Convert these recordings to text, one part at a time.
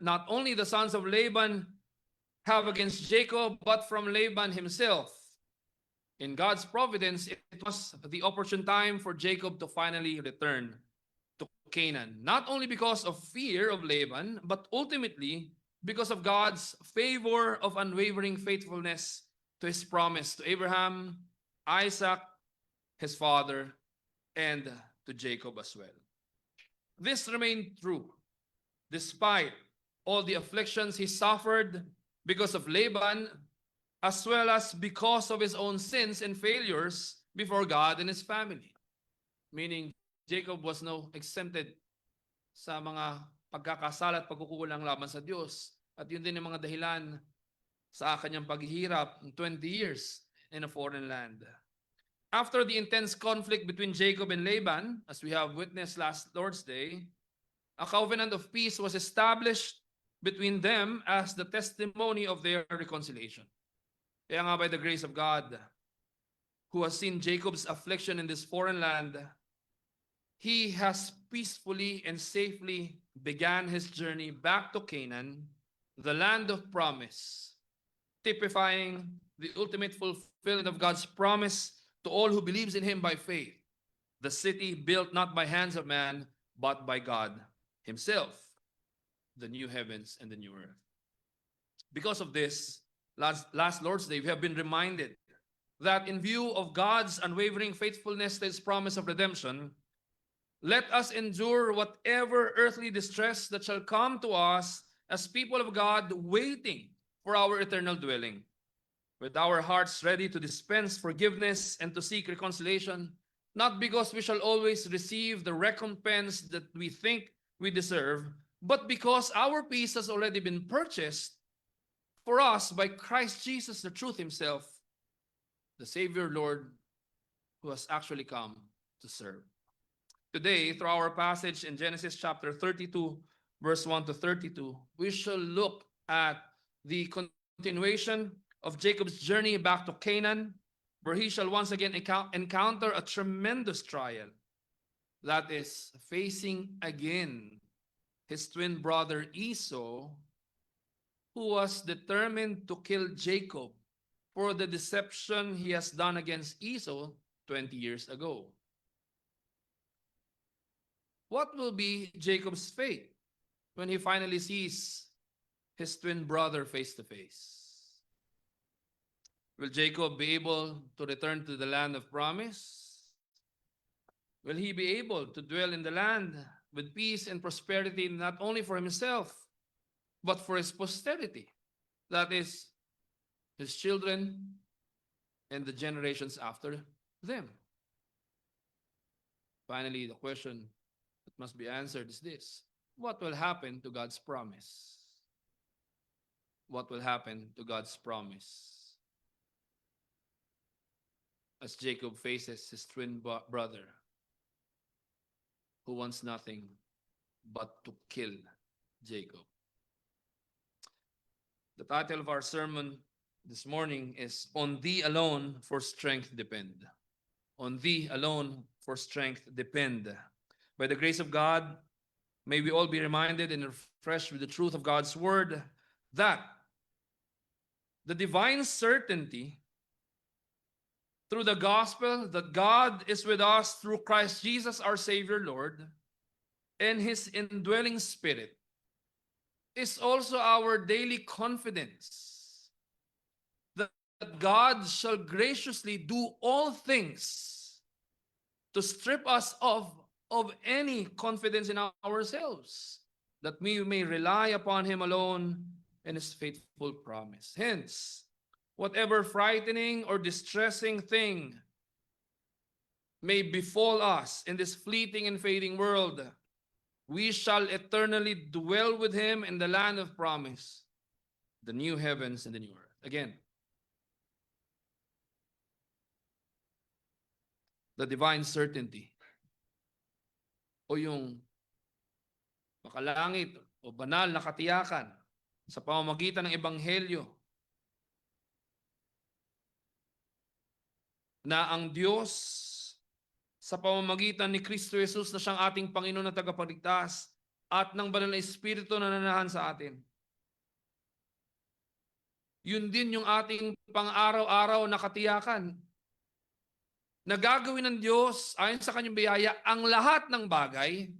that not only the sons of Laban have against Jacob, but from Laban himself. In God's providence, it was the opportune time for Jacob to finally return to Canaan, not only because of fear of Laban, but ultimately because of God's favor of unwavering faithfulness to his promise to Abraham, Isaac, his father, and to Jacob as well. This remained true despite all the afflictions he suffered because of Laban, as well as because of his own sins and failures before God and his family. Meaning, Jacob was no exempted sa mga pagkakasala at pagkukulang laban sa Diyos. At yun din ang mga dahilan sa kanyang paghihirap 20 years in a foreign land. After the intense conflict between Jacob and Laban, as we have witnessed last Lord's Day, a covenant of peace was established between them as the testimony of their reconciliation. Kaya nga, by the grace of God, who has seen Jacob's affliction in this foreign land, he has peacefully and safely began his journey back to Canaan, the land of promise, typifying the ultimate fulfillment of God's promise to all who believes in him by faith, the city built not by hands of man, but by God himself, the new heavens and the new earth. Because of this, last Lord's Day, we have been reminded that in view of God's unwavering faithfulness to his promise of redemption, let us endure whatever earthly distress that shall come to us as people of God waiting for our eternal dwelling, with our hearts ready to dispense forgiveness and to seek reconciliation, not because we shall always receive the recompense that we think we deserve, but because our peace has already been purchased for us by Christ Jesus, the truth himself, the Savior Lord, who has actually come to serve. Today, through our passage in Genesis chapter 32, verse 1 to 32, we shall look at the continuation of Jacob's journey back to Canaan, where he shall once again encounter a tremendous trial, that is, facing again his twin brother Esau, who was determined to kill Jacob for the deception he has done against Esau 20 years ago. What will be Jacob's fate when he finally sees his twin brother face to face? Will Jacob be able to return to the land of promise? Will he be able to dwell in the land with peace and prosperity, not only for himself, but for his posterity? That is, his children and the generations after them. Finally, the question that must be answered is this: what will happen to God's promise? What will happen to God's promise as Jacob faces his twin brother, who wants nothing but to kill Jacob? The title of our sermon this morning is "On Thee Alone for Strength Depend." On Thee alone for strength depend. By the grace of God, may we all be reminded and refreshed with the truth of God's word that the divine certainty through the gospel that God is with us through Christ Jesus our Savior Lord, and his indwelling spirit is also our daily confidence that God shall graciously do all things to strip us of any confidence in ourselves, that we may rely upon him alone and his faithful promise. Hence, whatever frightening or distressing thing may befall us in this fleeting and fading world, we shall eternally dwell with him in the land of promise, the new heavens and the new earth. Again, the divine certainty, o yung makalangit o banal na katiyakan sa pamamagitan ng Ebanghelyo na ang Diyos sa pamamagitan ni Kristo Jesus na siyang ating Panginoon at tagapagligtas at ng banal na Espiritu na nananahan sa atin. Yun din yung ating pang-araw-araw na katiyakan. Na gagawin ng Diyos ayon sa kanyang biyaya ang lahat ng bagay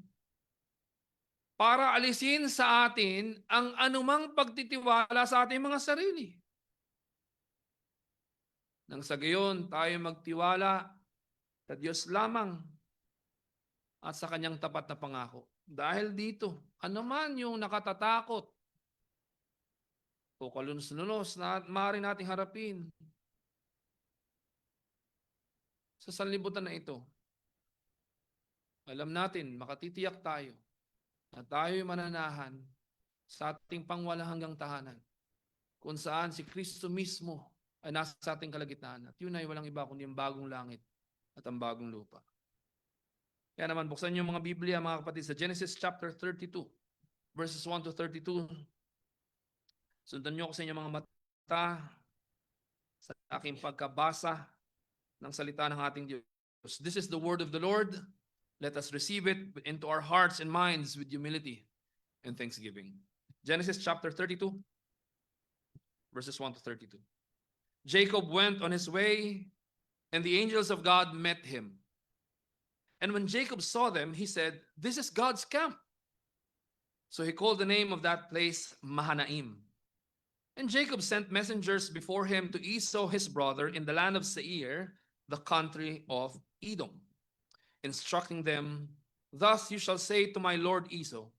para alisin sa atin ang anumang pagtitiwala sa ating mga sarili. Nang sa gayon tayo magtiwala sa Diyos lamang at sa kanyang tapat na pangako. Dahil dito, anuman yung nakatatakot o kalunos-lunos na maaari nating harapin sa sanlibutan na ito, alam natin, makatitiyak tayo na tayo'y mananahan sa ating pangwalang hanggang tahanan kung saan si Kristo mismo ay nasa ating kalagitnaan. At yun ay walang iba kundi ang bagong langit at ang bagong lupa. Kaya naman, buksan niyo mga Biblia, mga kapatid, sa Genesis chapter 32, verses 1 to 32. Sundan niyo ako sa inyong mga mata sa aking pagkabasa ng salita ng ating Diyos. This is the word of the Lord. Let us receive it into our hearts and minds with humility and thanksgiving. Genesis chapter 32, verses 1 to 32. Jacob went on his way, and the angels of God met him. And when Jacob saw them, he said, "This is God's camp." So he called the name of that place Mahanaim. And Jacob sent messengers before him to Esau his brother in the land of Seir, the country of Edom, instructing them, "Thus you shall say to my lord Esau,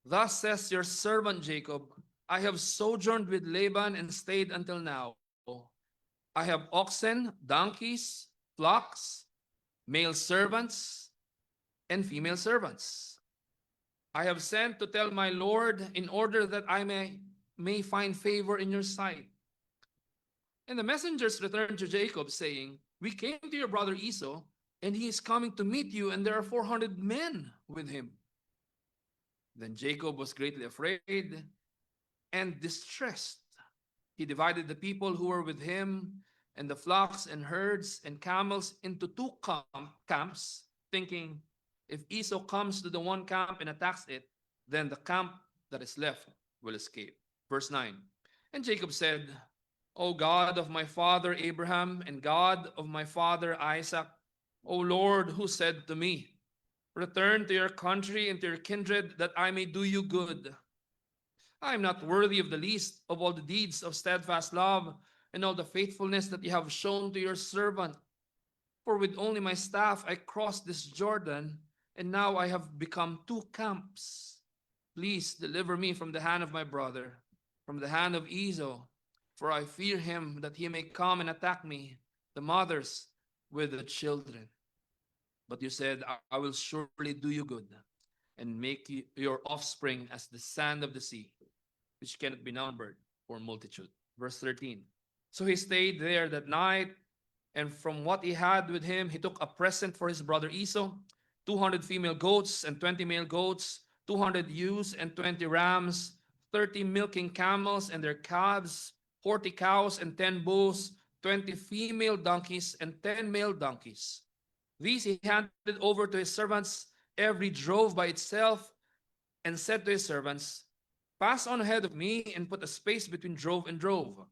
thus says your servant Jacob, I have sojourned with Laban and stayed until now. I have oxen, donkeys, flocks, male servants, and female servants. I have sent to tell my lord in order that I may find favor in your sight." And the messengers returned to Jacob, saying, "We came to your brother Esau, and he is coming to meet you, and there are 400 men with him." Then Jacob was greatly afraid and distressed. He divided the people who were with him and the flocks and herds and camels into two camps, thinking, if Esau comes to the one camp and attacks it, then the camp that is left will escape. Verse 9. And Jacob said, "O God of my father Abraham and God of my father Isaac, O Lord, who said to me, return to your country and to your kindred, that I may do you good. I am not worthy of the least of all the deeds of steadfast love and all the faithfulness that you have shown to your servant. For with only my staff I crossed this Jordan, and now I have become two camps. Please deliver me from the hand of my brother, from the hand of Esau, for I fear him that he may come and attack me, the mothers with the children. But you said, I will surely do you good, and make your offspring as the sand of the sea, which cannot be numbered for multitude." Verse 13. So he stayed there that night, and from what he had with him, he took a present for his brother Esau, 200 female goats and 20 male goats, 200 ewes and 20 rams, 30 milking camels and their calves, 40 cows and 10 bulls, 20 female donkeys and 10 male donkeys. These he handed over to his servants, every drove by itself, and said to his servants, "Pass on ahead of me and put a space between drove and drove."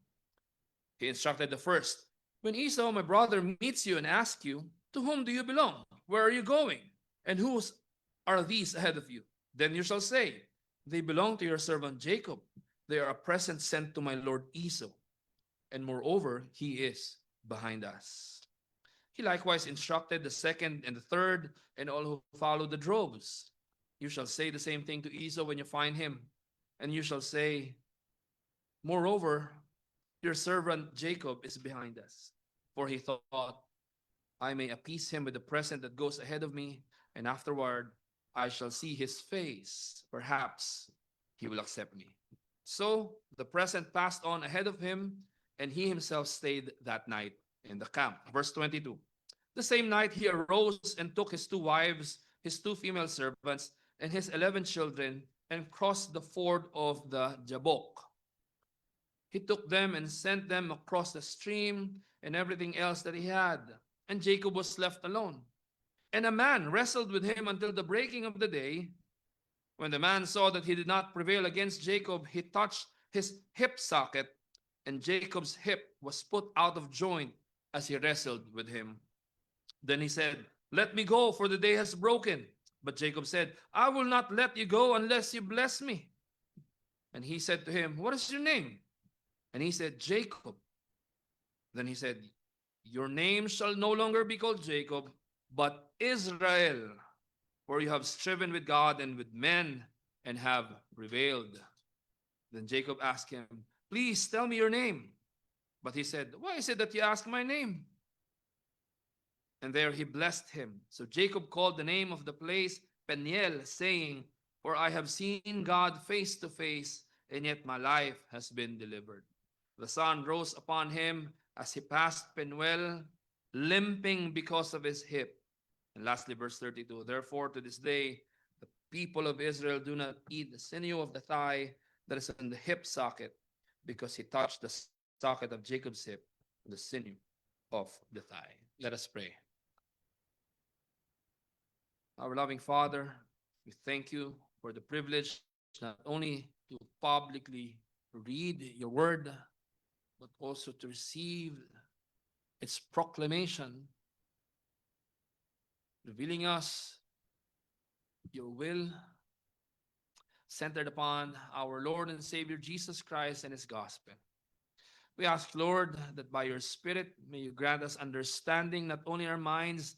He instructed the first, "When Esau, my brother, meets you and asks you, 'To whom do you belong? Where are you going? And whose are these ahead of you?' Then you shall say, 'They belong to your servant Jacob. They are a present sent to my lord Esau. And moreover, he is behind us.'" He likewise instructed the second and the third and all who follow the droves. "You shall say the same thing to Esau when you find him. And you shall say, moreover, your servant Jacob is behind us. For he thought, I may appease him with the present that goes ahead of me, and afterward I shall see his face. Perhaps he will accept me." So the present passed on ahead of him, and he himself stayed that night in the camp. Verse 22. The same night he arose and took his 2 wives, his 2 female servants, and his 11 children, and crossed the ford of the Jabbok. He took them and sent them across the stream and everything else that he had. And Jacob was left alone. And a man wrestled with him until the breaking of the day. When the man saw that he did not prevail against Jacob, he touched his hip socket, and Jacob's hip was put out of joint as he wrestled with him. Then he said, "Let me go, for the day has broken." But Jacob said, "I will not let you go unless you bless me." And he said to him, "What is your name?" And he said, "Jacob." Then he said, "Your name shall no longer be called Jacob, but Israel, for you have striven with God and with men and have prevailed." Then Jacob asked him, "Please tell me your name." But he said, "Why is it that you ask my name?" And there he blessed him. So Jacob called the name of the place Peniel, saying, "For I have seen God face to face, and yet my life has been delivered." The sun rose upon him as he passed Penuel, limping because of his hip. And lastly, verse 32, "Therefore to this day, the people of Israel do not eat the sinew of the thigh that is in the hip socket, because he touched the socket of Jacob's hip, the sinew of the thigh." Let us pray. Our loving Father, we thank you for the privilege not only to publicly read your word, but also to receive its proclamation, revealing us your will centered upon our Lord and Savior Jesus Christ and his gospel. We ask, Lord, that by your Spirit, may you grant us understanding not only in our minds,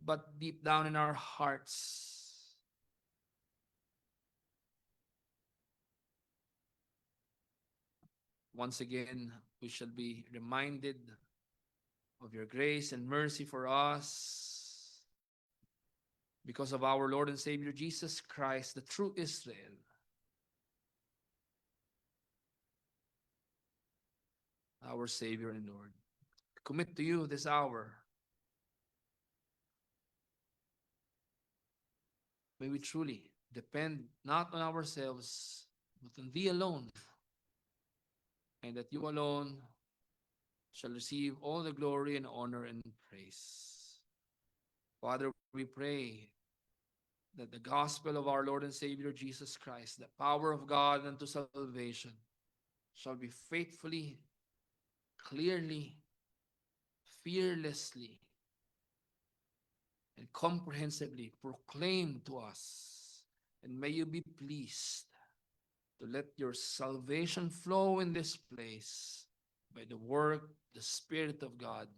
but deep down in our hearts. Once again, we shall be reminded of your grace and mercy for us because of our Lord and Savior Jesus Christ, the true Israel. Our Savior and Lord. Commit to you this hour. May we truly depend not on ourselves, but on thee alone, and that you alone shall receive all the glory and honor and praise. Father, we pray that the gospel of our Lord and Savior Jesus Christ, the power of God unto salvation, shall be faithfully, clearly, fearlessly, and comprehensively proclaimed to us. And may you be pleased to let your salvation flow in this place by the work, the Spirit of God,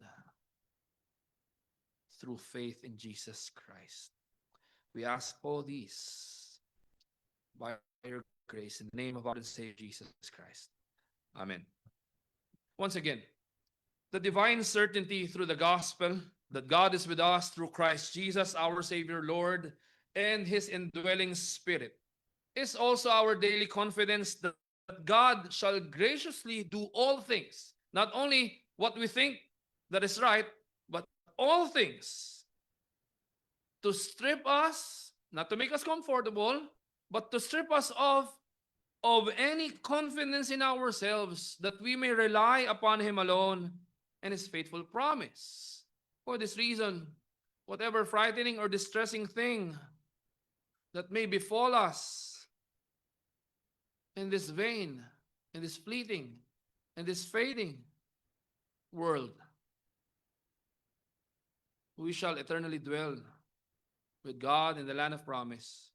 through faith in Jesus Christ. We ask all these by your grace in the name of our Lord and Savior Jesus Christ. Amen. Once again, the divine certainty through the gospel that God is with us through Christ Jesus, our Savior, Lord, and his indwelling Spirit is also our daily confidence that God shall graciously do all things, not only what we think that is right, but all things to strip us, not to make us comfortable, but to strip us of any confidence in ourselves, that we may rely upon him alone and his faithful promise. For this reason, whatever frightening or distressing thing that may befall us in this vain, in this fleeting, in this fading world, we shall eternally dwell with God in the land of promise,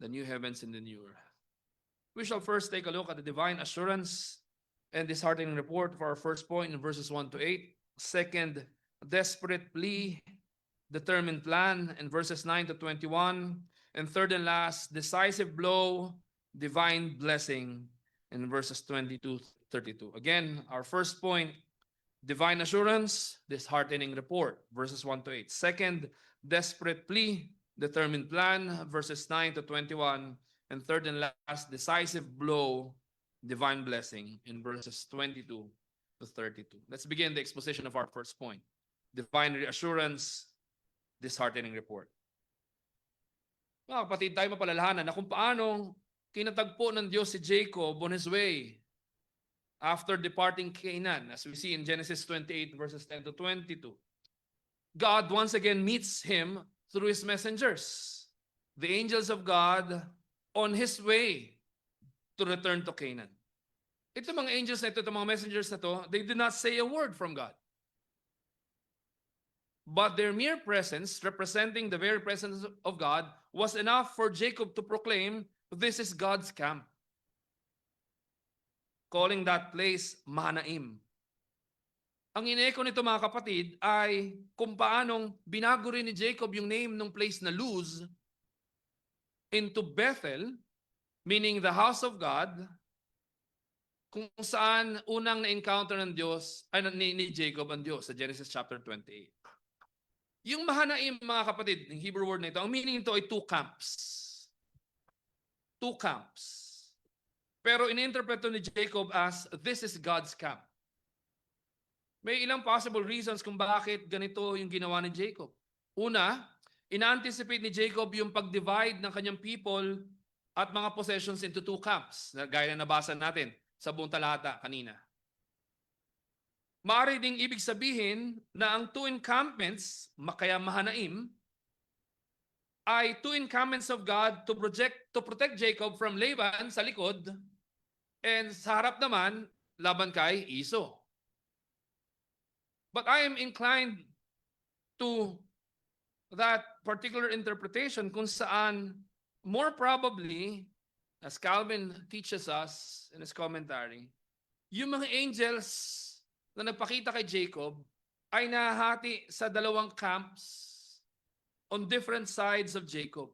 the new heavens and the new earth. We shall first take a look at the divine assurance and disheartening report for our first point in verses 1 to 8. Second, desperate plea, determined plan in verses 9 to 21. And third and last, decisive blow, divine blessing in verses 22 to 32. Again, our first point, divine assurance, disheartening report, verses 1 to 8. Second, desperate plea, determined plan, verses 9 to 21. And third and last, decisive blow, divine blessing in verses 22 to 32. Let's begin the exposition of our first point. Divine reassurance, disheartening report. Mga kapatid, tayo mapalalahanan na kung paano kinatagpo ng Diyos si Jacob on his way after departing Canaan, as we see in Genesis 28 verses 10 to 22. God once again meets him through his messengers, the angels of God, on his way to return to Canaan. Ito mga angels na ito, itong mga messengers na to, they did not say a word from God. But their mere presence, representing the very presence of God, was enough for Jacob to proclaim, this is God's camp. Calling that place Mahanaim. Ang ine-echo nito mga kapatid ay kung paanong binago rin ni Jacob yung name ng place na Luz into Bethel, meaning the house of God, kung saan unang na-encounter ng Diyos, ay ni Jacob ang Diyos sa Genesis chapter 28. Yung Mahanaim mga kapatid, yung Hebrew word na ito, ang meaning nito ay two camps. Two camps. Pero in-interpret ni Jacob as, this is God's camp. May ilang possible reasons kung bakit ganito yung ginawa ni Jacob. Una, ina-anticipate ni Jacob yung pag-divide ng kanyang people at mga possessions into two camps, na gaya na nabasa natin sa buong talata kanina. Maaari ding ibig sabihin na ang two encampments, kaya Mahanaim, ay two encampments of God to protect Jacob from Laban sa likod, and sa harap naman, laban kay Esau. But I am inclined to that particular interpretation kung saan more probably, as Calvin teaches us in his commentary, yung mga angels na nagpakita kay Jacob ay nahati sa dalawang camps on different sides of Jacob.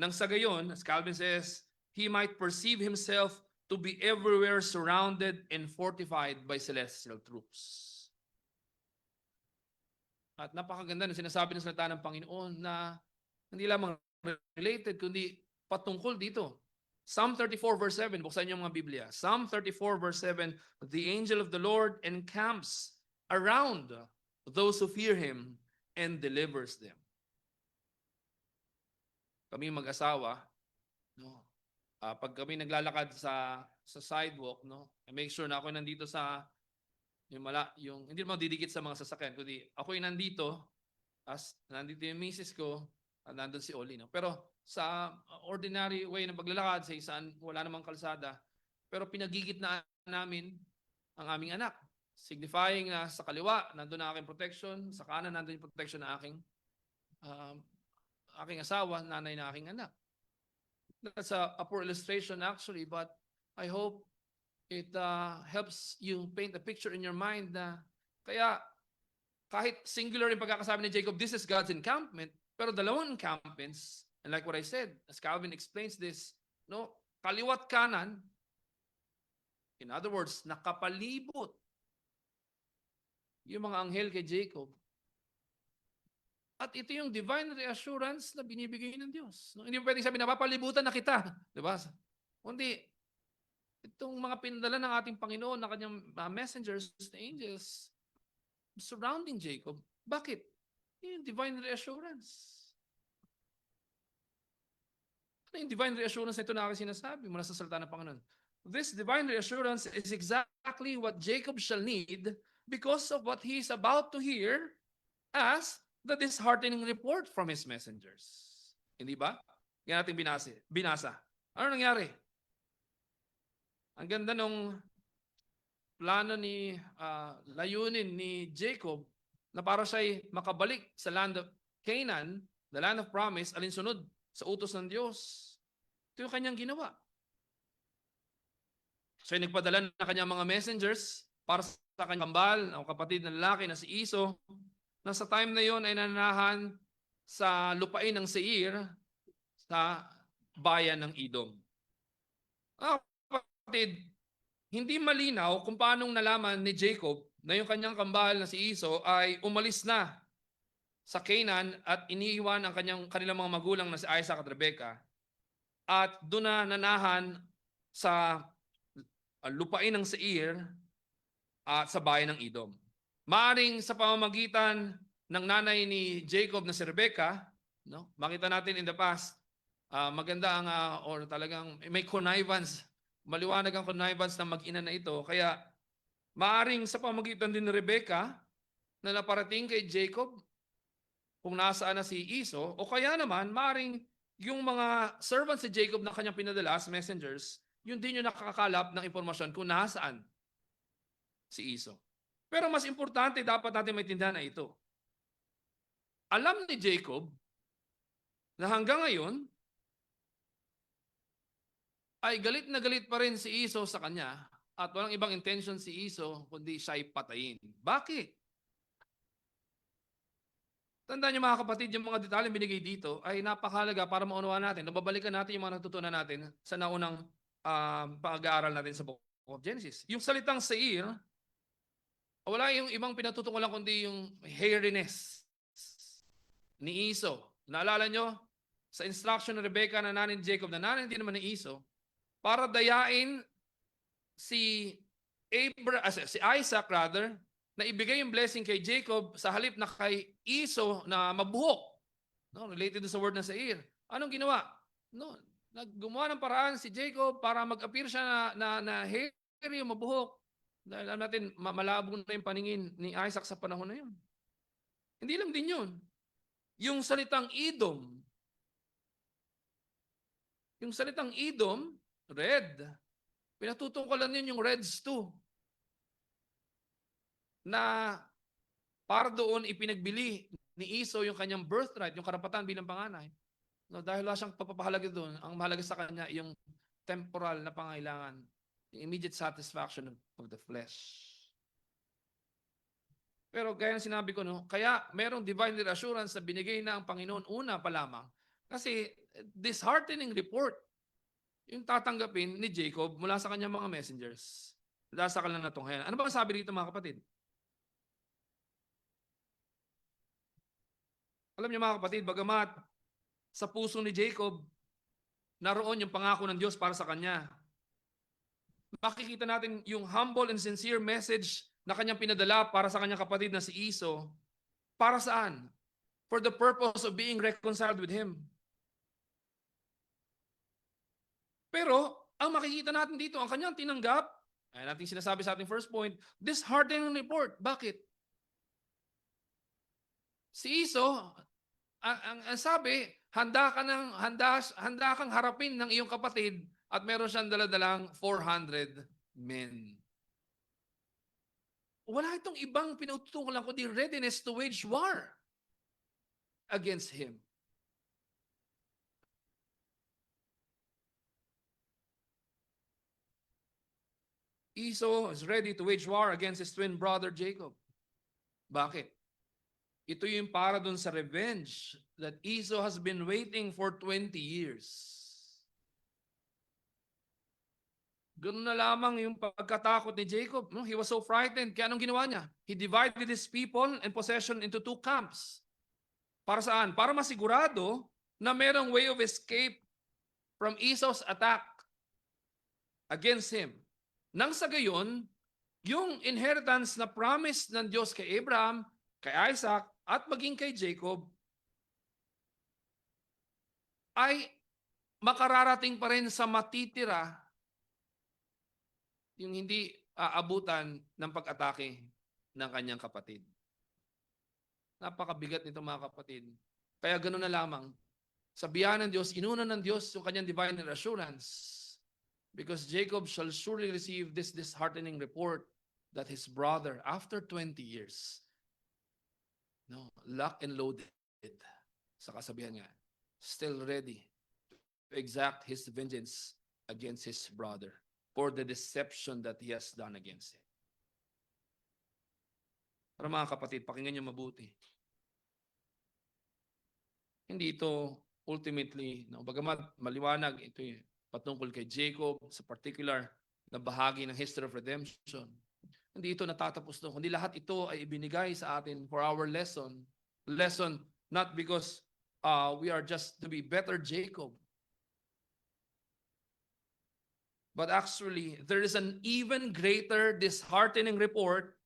Nang sa gayon, as Calvin says, he might perceive himself to be everywhere surrounded and fortified by celestial troops. At napakaganda na sinasabi ng salita ng Panginoon na hindi lamang related, kundi patungkol dito. Psalm 34 verse 7, buksan niyo mga Biblia. Psalm 34 verse 7, the angel of the Lord encamps around those who fear Him and delivers them. Kami mag-asawa, no? Pag kami naglalakad sa sidewalk, no? I make sure na ako nandito sa yung hindi naman didikit sa mga sasakyan, kundi ako yung nandito, nandito yung misis ko, at nandun si Oli. No? Pero sa ordinary way ng paglalakad, sa isaan, wala namang kalsada, pero pinagigit na namin ang aming anak. Signifying na sa kaliwa, nandun ang aking protection, sa kanan, nandun yung protection ng aking asawa, nanay na aking anak. That's a poor illustration actually, but I hope it helps you paint a picture in your mind na kaya kahit singular yung pagkakasabi ni Jacob, this is God's encampment, pero dalawang encampments, and like what I said, as Calvin explains this, no, kaliwat kanan, in other words, nakapalibot yung mga anghel kay Jacob. At ito yung divine reassurance na binibigay ng Diyos. No, hindi mo pwedeng sabihin, napapalibutan na kita. Diba? Kundi, itong mga pinadala ng ating Panginoon na kanyang messengers, the angels, surrounding Jacob. Bakit? Yung divine reassurance. Ano yung divine reassurance na ito na aking sinasabi mula sa salita ng Panginoon? This divine reassurance is exactly what Jacob shall need because of what he is about to hear as the disheartening report from his messengers. Hindi ba? Yan natin binasa. Ano nangyari? Ang ganda nung plano layunin ni Jacob na para siya'y makabalik sa land of Canaan, the land of promise, alinsunod sa utos ng Diyos. Ito yung kanyang ginawa. Siya'y nagpadala ng kanyang mga messengers para sa kanyang kambal, ang kapatid na lalaki na si Esau, na sa time na yon ay nananahan sa lupain ng Seir sa bayan ng Edom. Kapatid, hindi malinaw kung paanong nalaman ni Jacob na yung kanyang kambal na si Esau ay umalis na sa Canaan at iniiwan ang kanilang mga magulang na si Isaac at Rebekah at doon na nanahan sa lupain ng Seir at sa bayan ng Edom. Maaring sa pamamagitan ng nanay ni Jacob na si Rebekah, no? Makita natin in the past, maganda ang or talagang may connivance, maliwanag ang connivance ng mag-ina na ito. Kaya maaring sa pamamagitan din ni Rebekah na naparating kay Jacob kung nasaan na si Esau, o kaya naman maaring yung mga servants si Jacob na kanyang pinadala as messengers, yun din yung nakakakalap ng impormasyon kung nasaan si Esau. Pero mas importante, dapat natin maintindihan na ito. Alam ni Jacob na hanggang ngayon, ay galit na galit pa rin si Esau sa kanya at walang ibang intention si Esau kundi siya ay patayin. Bakit? Tandaan niyo mga kapatid, yung mga detalye binigay dito ay napakahalaga para maunawaan natin. Nababalikan natin yung mga natutunan natin sa naunang pag-aaral natin sa Book of Genesis. Yung salitang seir, wala yung ibang pinatutungulan kundi yung hairiness ni Esau. Naalala nyo? Sa instruction ni Rebecca na nanay ni Jacob, na nanay din naman ni Esau, para dayain si Isaac rather, na ibigay yung blessing kay Jacob sa halip na kay Esau na mabuhok. No, related sa word na seir. Anong ginawa? No, naggumawa ng paraan si Jacob para mag-appear siya na hairy, mabuhok. Dahil alam natin, malabo na yung paningin ni Isaac sa panahon na yun. Hindi lang din yun. Yung salitang Edom, red, pinatutungkalan yun yung Reds too. Na para doon ipinagbili ni Esau yung kanyang birthright, yung karapatan bilang panganay. No, dahil wala siyang pagpapahalaga doon, ang mahalaga sa kanya yung temporal na pangailangan, yung immediate satisfaction of the flesh. Pero gaya ng sinabi ko, no, kaya merong divine reassurance na binigay na ang Panginoon una pa lamang. Kasi disheartening report yung tatanggapin ni Jacob mula sa kanyang mga messengers. Dahil sa kanilang natunghayan. Ano ba ang sabi dito mga kapatid? Alam niyo mga kapatid, bagamat sa puso ni Jacob, naroon yung pangako ng Diyos para sa kanya. Makikita natin yung humble and sincere message na kanyang pinadala para sa kanyang kapatid na si Esau. Para saan? For the purpose of being reconciled with him. Pero, ang makikita natin dito, ang kanyang tinanggap, ay natin sinasabi sa ating first point, disheartening report. Bakit? Si Esau, ang sabi, handa kang harapin ng iyong kapatid at meron siyang daladalang 400 men. Wala itong ibang pinututungkulan kundi readiness to wage war against him. Esau is ready to wage war against his twin brother Jacob. Bakit? Ito yung para dun sa revenge that Esau has been waiting for 20 years. Ganun na lamang yung pagkatakot ni Jacob. No? He was so frightened. Kaya anong ginawa niya? He divided his people and possession into 2 camps. Para saan? Para masigurado na merong way of escape from Esau's attack against him. Nang sa gayon, yung inheritance na promise ng Diyos kay Abraham, kay Isaac, at maging kay Jacob, ay makararating pa rin sa matitira yung hindi aabutan ng pag-atake ng kanyang kapatid. Napakabigat nito mga kapatid. Kaya ganoon na lamang. Sa biyaya ng Diyos, inuna ng Diyos yung kanyang divine assurance. Because Jacob shall surely receive this disheartening report that his brother, after 20 years, locked and loaded, sa kasabihan nga, still ready to exact his vengeance against his brother for the deception that he has done against him. Para mga kapatid, pakinggan niyo mabuti. Hindi ito ultimately, bagamat maliwanag, ito patungkol kay Jacob sa particular na bahagi ng history of redemption. Hindi ito natatapos doon, kundi lahat ito ay ibinigay sa atin for our lesson. Lesson not because we are just to be better Jacob, but actually there is an even greater disheartening report,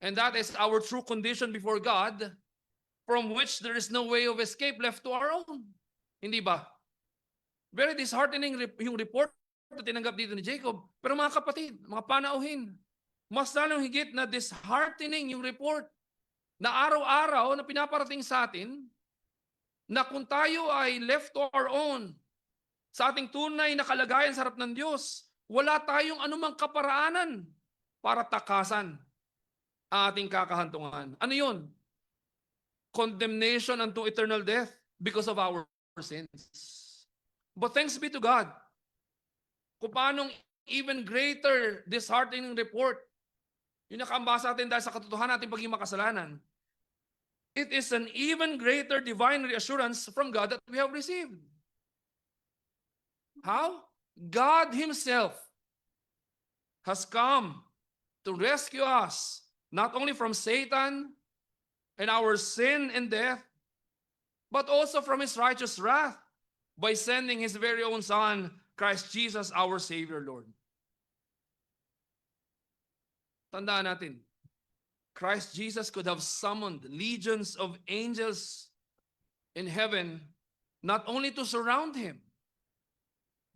and that is our true condition before God, from which there is no way of escape left to our own. Hindi ba? Very disheartening yung report na tinanggap dito ni Jacob. Pero mga kapatid, mga panauhin, mas lalong higit na disheartening yung report na araw-araw na pinaparating sa atin na kung tayo ay left to our own, sa ating tunay na kalagayan sa harap ng Diyos, wala tayong anumang kaparaanan para takasan ang ating kakahantungan. Ano yun? Condemnation unto eternal death because of our sins. But thanks be to God, kung paanong even greater disheartening report, yung nakaambasa natin dahil sa katotohanan natin pagiging makasalanan, it is an even greater divine reassurance from God that we have received. How? God Himself has come to rescue us, not only from Satan and our sin and death, but also from His righteous wrath by sending His very own Son, Christ Jesus, our Savior, Lord. Tandaan natin, Christ Jesus could have summoned legions of angels in heaven not only to surround Him,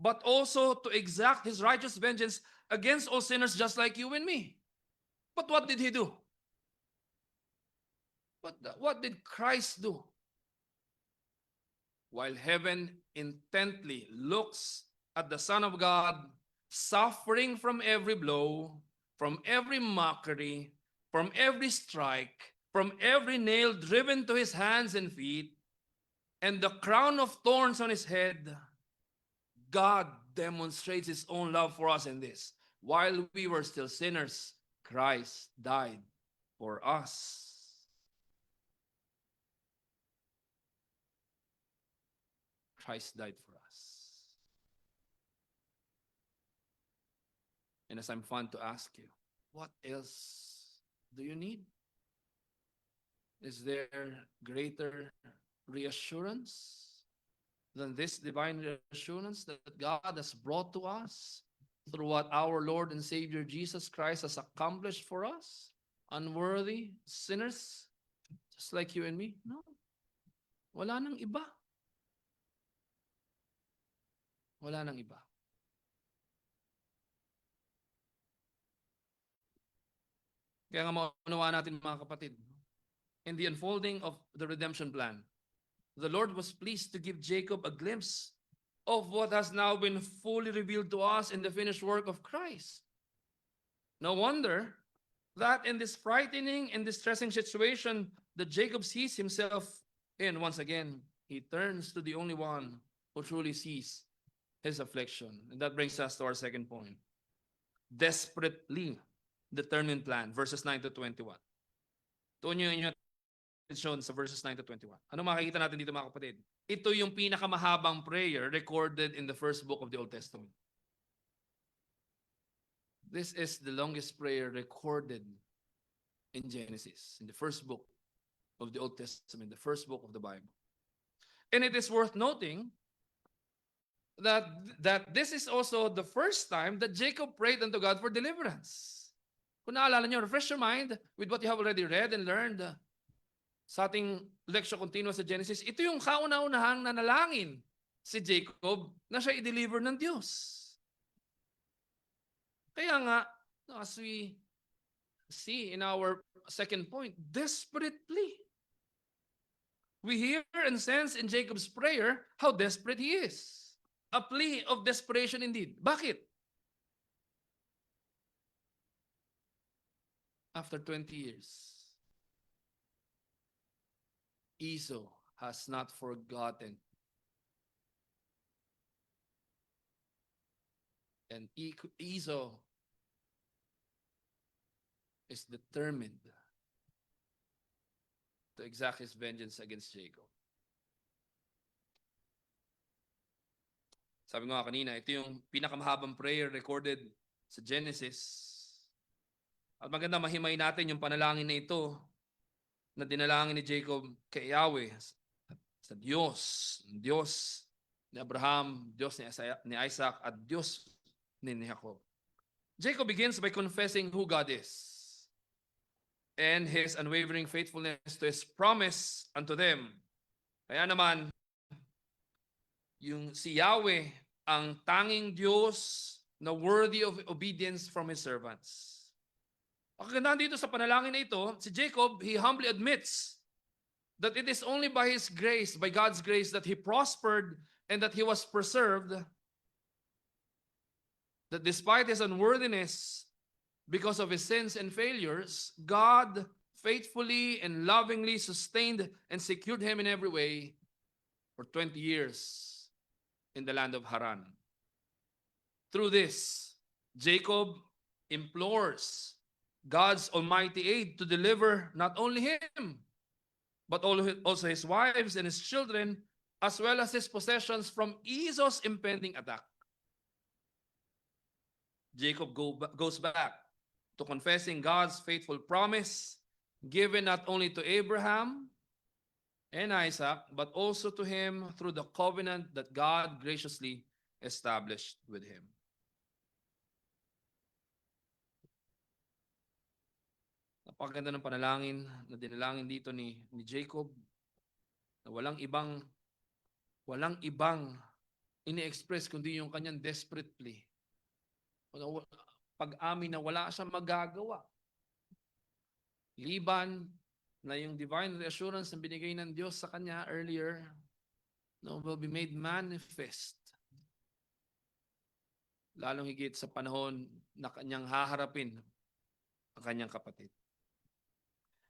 but also to exact His righteous vengeance against all sinners just like you and me. But what did He do? What did Christ do? While heaven intently looks at the Son of God suffering from every blow, from every mockery, from every strike, from every nail driven to His hands and feet, and the crown of thorns on His head, God demonstrates His own love for us in this. While we were still sinners, Christ died for us. Christ died for us. And as I'm fond to ask you, what else do you need? Is there greater reassurance than this divine reassurance that God has brought to us through what our Lord and Savior Jesus Christ has accomplished for us? Unworthy sinners, just like you and me? No. Wala nang iba. Wala nang iba. Kaya nga maunawaan natin mga kapatid, in the unfolding of the redemption plan, the Lord was pleased to give Jacob a glimpse of what has now been fully revealed to us in the finished work of Christ. No wonder that in this frightening and distressing situation that Jacob sees himself in, once again, he turns to the only one who truly sees his affliction. And that brings us to our second point. Desperately determined plan, verses 9 to 21. Tuon nyo yung attention sa verses 9 to 21. Ano makikita natin dito mga kapatid? Ito yung pinakamahabang prayer recorded in the first book of the Old Testament. This is the longest prayer recorded in Genesis, in the first book of the Old Testament, the first book of the Bible. And it is worth noting that this is also the first time that Jacob prayed unto God for deliverance. Kung naalala nyo, refresh your mind with what you have already read and learned sa ating lecture continua sa Genesis. Ito yung kauna-unahang nanalangin si Jacob na siya i-deliver ng Diyos. Kaya nga, as we see in our second point, desperately. We hear and sense in Jacob's prayer how desperate he is. A plea of desperation indeed. Bakit? After 20 years, Esau has not forgotten. And Esau is determined to exact his vengeance against Jacob. Sabi ko nga kanina, ito yung pinakamahabang prayer recorded sa Genesis. At maganda mahimay natin yung panalangin na ito na dinalangin ni Jacob kay Yahweh, sa Diyos ni Abraham, Diyos ni Isaac, at Diyos ni Jacob. Jacob begins by confessing who God is and his unwavering faithfulness to his promise unto them. Kaya naman, yung si Yahweh ang tanging Diyos na worthy of obedience from His servants. Ang ganda dito sa panalangin na ito, si Jacob, he humbly admits that it is only by his grace, by God's grace, that he prospered and that he was preserved, that despite his unworthiness, because of his sins and failures, God faithfully and lovingly sustained and secured him in every way for 20 years in the land of Haran. Through this, Jacob implores God's almighty aid to deliver not only him, but also his wives and his children, as well as his possessions from Esau's impending attack. Jacob goes back to confessing God's faithful promise given not only to Abraham and Isaac, but also to him through the covenant that God graciously established with him. Napakaganda ng panalangin na dinalangin dito ni Jacob na walang ibang ini-express kundi yung kanyang desperate plea. Pag-amin na wala siyang magagawa. Liban na yung divine reassurance na binigay ng Diyos sa kanya earlier, will be made manifest. Lalong higit sa panahon na kanyang haharapin ang kanyang kapatid.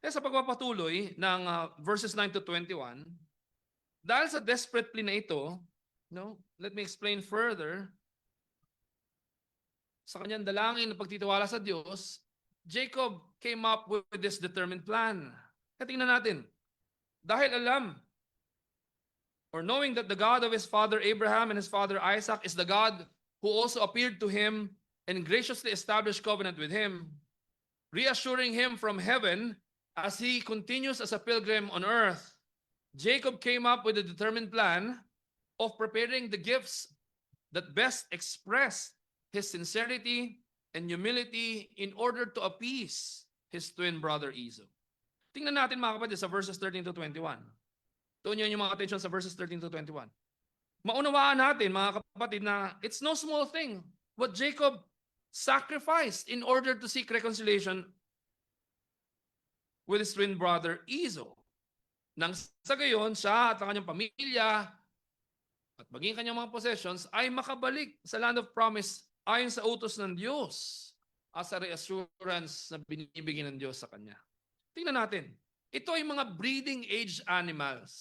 Sa pagpapatuloy ng verses 9 to 21, dahil sa desperate plea na ito, let me explain further. Sa kanyang dalangin na pagtitiwala sa Diyos, Jacob came up with this determined plan. Tingnan natin. Dahil alam, or knowing that the God of his father Abraham and his father Isaac is the God who also appeared to him and graciously established covenant with him, reassuring him from heaven as he continues as a pilgrim on earth, Jacob came up with a determined plan of preparing the gifts that best express his sincerity and humility in order to appease his twin brother Esau. Tingnan natin mga kapatid sa verses 13 to 21. Tuon yung mga attention sa verses 13 to 21. Maunawaan natin mga kapatid na it's no small thing what Jacob sacrificed in order to seek reconciliation with his twin brother Esau. Nang sa gayon, siya at ang kanyang pamilya at maging kanyang mga possessions ay makabalik sa land of promise ayon sa utos ng Diyos as a reassurance na binibigay ng Diyos sa kanya. Tingnan natin. Ito ay mga breeding age animals.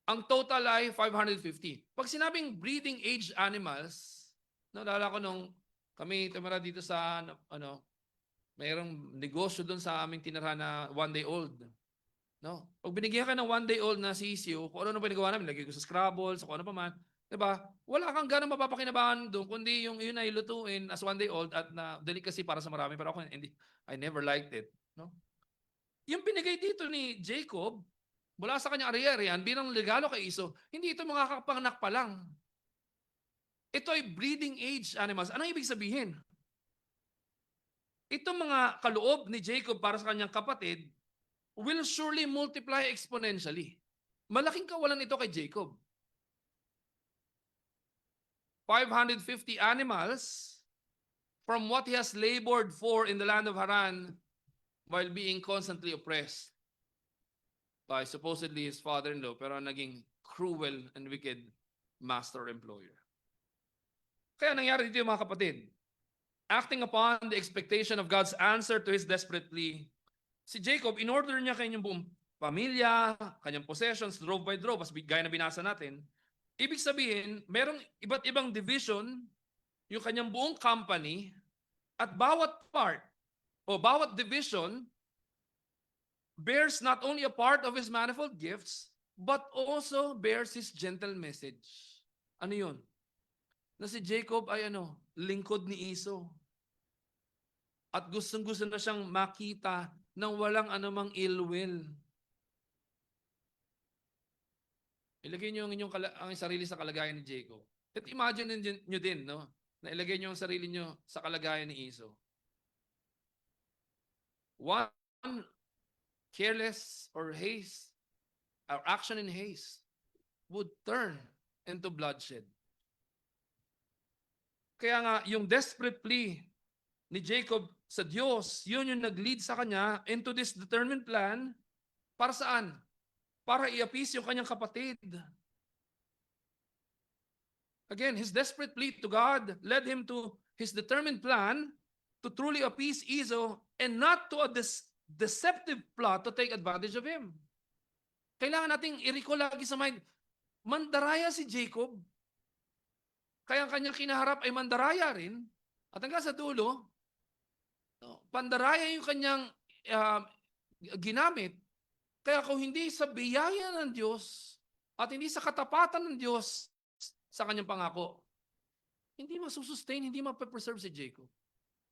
Ang total ay 550. Pag sinabing breeding age animals, naalala ko nung kami tumira dito sa mayroong negosyo doon sa aming tinirahan na 1-day-old. Pag binigyan ka ng 1-day-old na sisiyo, kung ano pinagawa namin, lagay ko sa Scrabble, sa kung ano pa man, diba? Wala kang ganang mapapakinabangan doon, kundi yung yun ay lutuin as 1-day-old at na delicacy para sa marami. Pero ako, I never liked it. Yung binigay dito ni Jacob, mula sa kanyang ari-arian, bilang regalo kay Esau, hindi ito mga kapanganak pa lang. Ito ay breeding age animals. Anong ibig sabihin? Itong mga kaloob ni Jacob para sa kanyang kapatid will surely multiply exponentially. Malaking kawalan ito kay Jacob. 550 animals from what he has labored for in the land of Haran while being constantly oppressed by supposedly his father-in-law, pero naging cruel and wicked master-employer. Kaya nangyari dito mga kapatid, acting upon the expectation of God's answer to his desperate plea, si Jacob, in order niya kanyang buong pamilya, kanyang possessions, drove by drove, as gaya na binasa natin, ibig sabihin, merong iba't ibang division, yung kanyang buong company, at bawat part, o bawat division, bears not only a part of his manifold gifts, but also bears his gentle message. Ano yun? Na si Jacob ay lingkod ni Esau. At gustong-gusto na siyang makita ng walang anumang ill will. Ilagay niyo ang sarili sa kalagayan ni Jacob. At imagine niyo din, na ilagay niyo ang sarili niyo sa kalagayan ni Esau. One careless or haste, or action in haste, would turn into bloodshed. Kaya nga, yung desperate plea ni Jacob sa Diyos, yun yung nag-lead sa kanya into this determined plan Para saan? Para i-appease yung kanyang kapatid. Again, his desperate plea to God led him to his determined plan to truly appease Esau and not to a deceptive plot to take advantage of him. Kailangan nating i-recall lagi sa mind, mandaraya si Jacob, kaya ang kanyang kinaharap ay mandaraya rin, at hanggang sa dulo, pandaraya yung kanyang ginamit. Kaya kung hindi sa biyaya ng Diyos at hindi sa katapatan ng Diyos sa kanyang pangako, hindi masusustain, hindi mapapreserve si Jacob.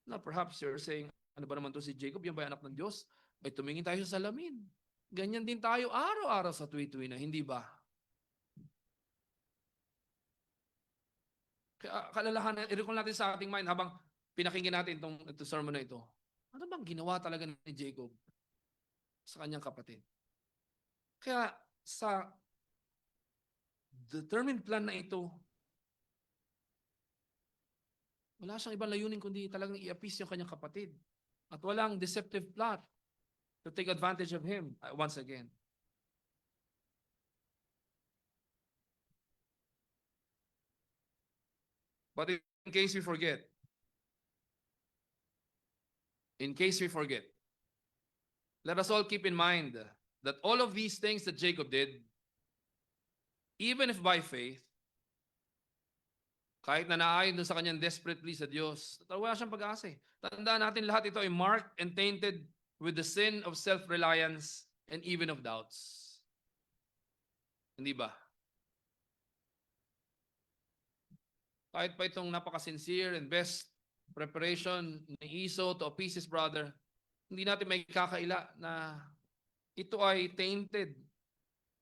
Now perhaps you're saying, ano ba naman to si Jacob, yung ba anak ng Diyos? Ay tumingin tayo sa salamin. Ganyan din tayo araw-araw sa tuwi-tuwi na, hindi ba? Kaya kalalahanan, i-recall natin sa ating mind habang pinakinggan natin itong sermon na ito. Ano bang ginawa talaga ni Jacob sa kanyang kapatid? Kaya sa determined plan na ito, wala siyang ibang layunin kundi talagang i-appease yung kanyang kapatid. At walang deceptive plot to take advantage of him once again. But in case we forget, let us all keep in mind that all of these things that Jacob did, even if by faith, kahit na naayon dun sa kanyang desperate plea sa Diyos, wala siyang pag-asa. Tandaan natin lahat ito ay marked and tainted with the sin of self-reliance and even of doubts. Hindi ba? Kahit pa itong napaka-sincere and best preparation ni Esau to appease his brother, hindi natin may kakaila na ito ay tainted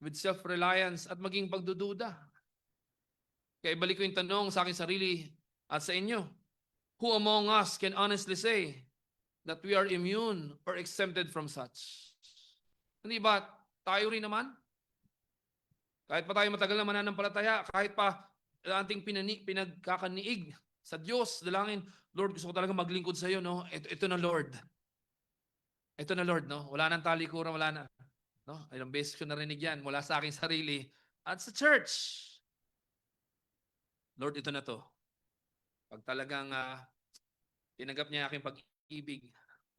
with self-reliance at maging pagdududa. Kaya ibalik ko yung tanong sa aking sarili at sa inyo. Who among us can honestly say that we are immune or exempted from such? Hindi ba tayo rin naman? Kahit pa tayo matagal na mananampalataya, kahit pa ating pinagkakaniig sa Diyos, dalangin, Lord, gusto ko talaga maglingkod sa iyo, no? Ito na, Lord. Ito na, Lord, no? Wala nang talikuran, wala na. No? Ilang beses ko narinig yan mula sa aking sarili at sa church. Lord, ito na to. Pag talagang tinanggap niya aking pag-ibig,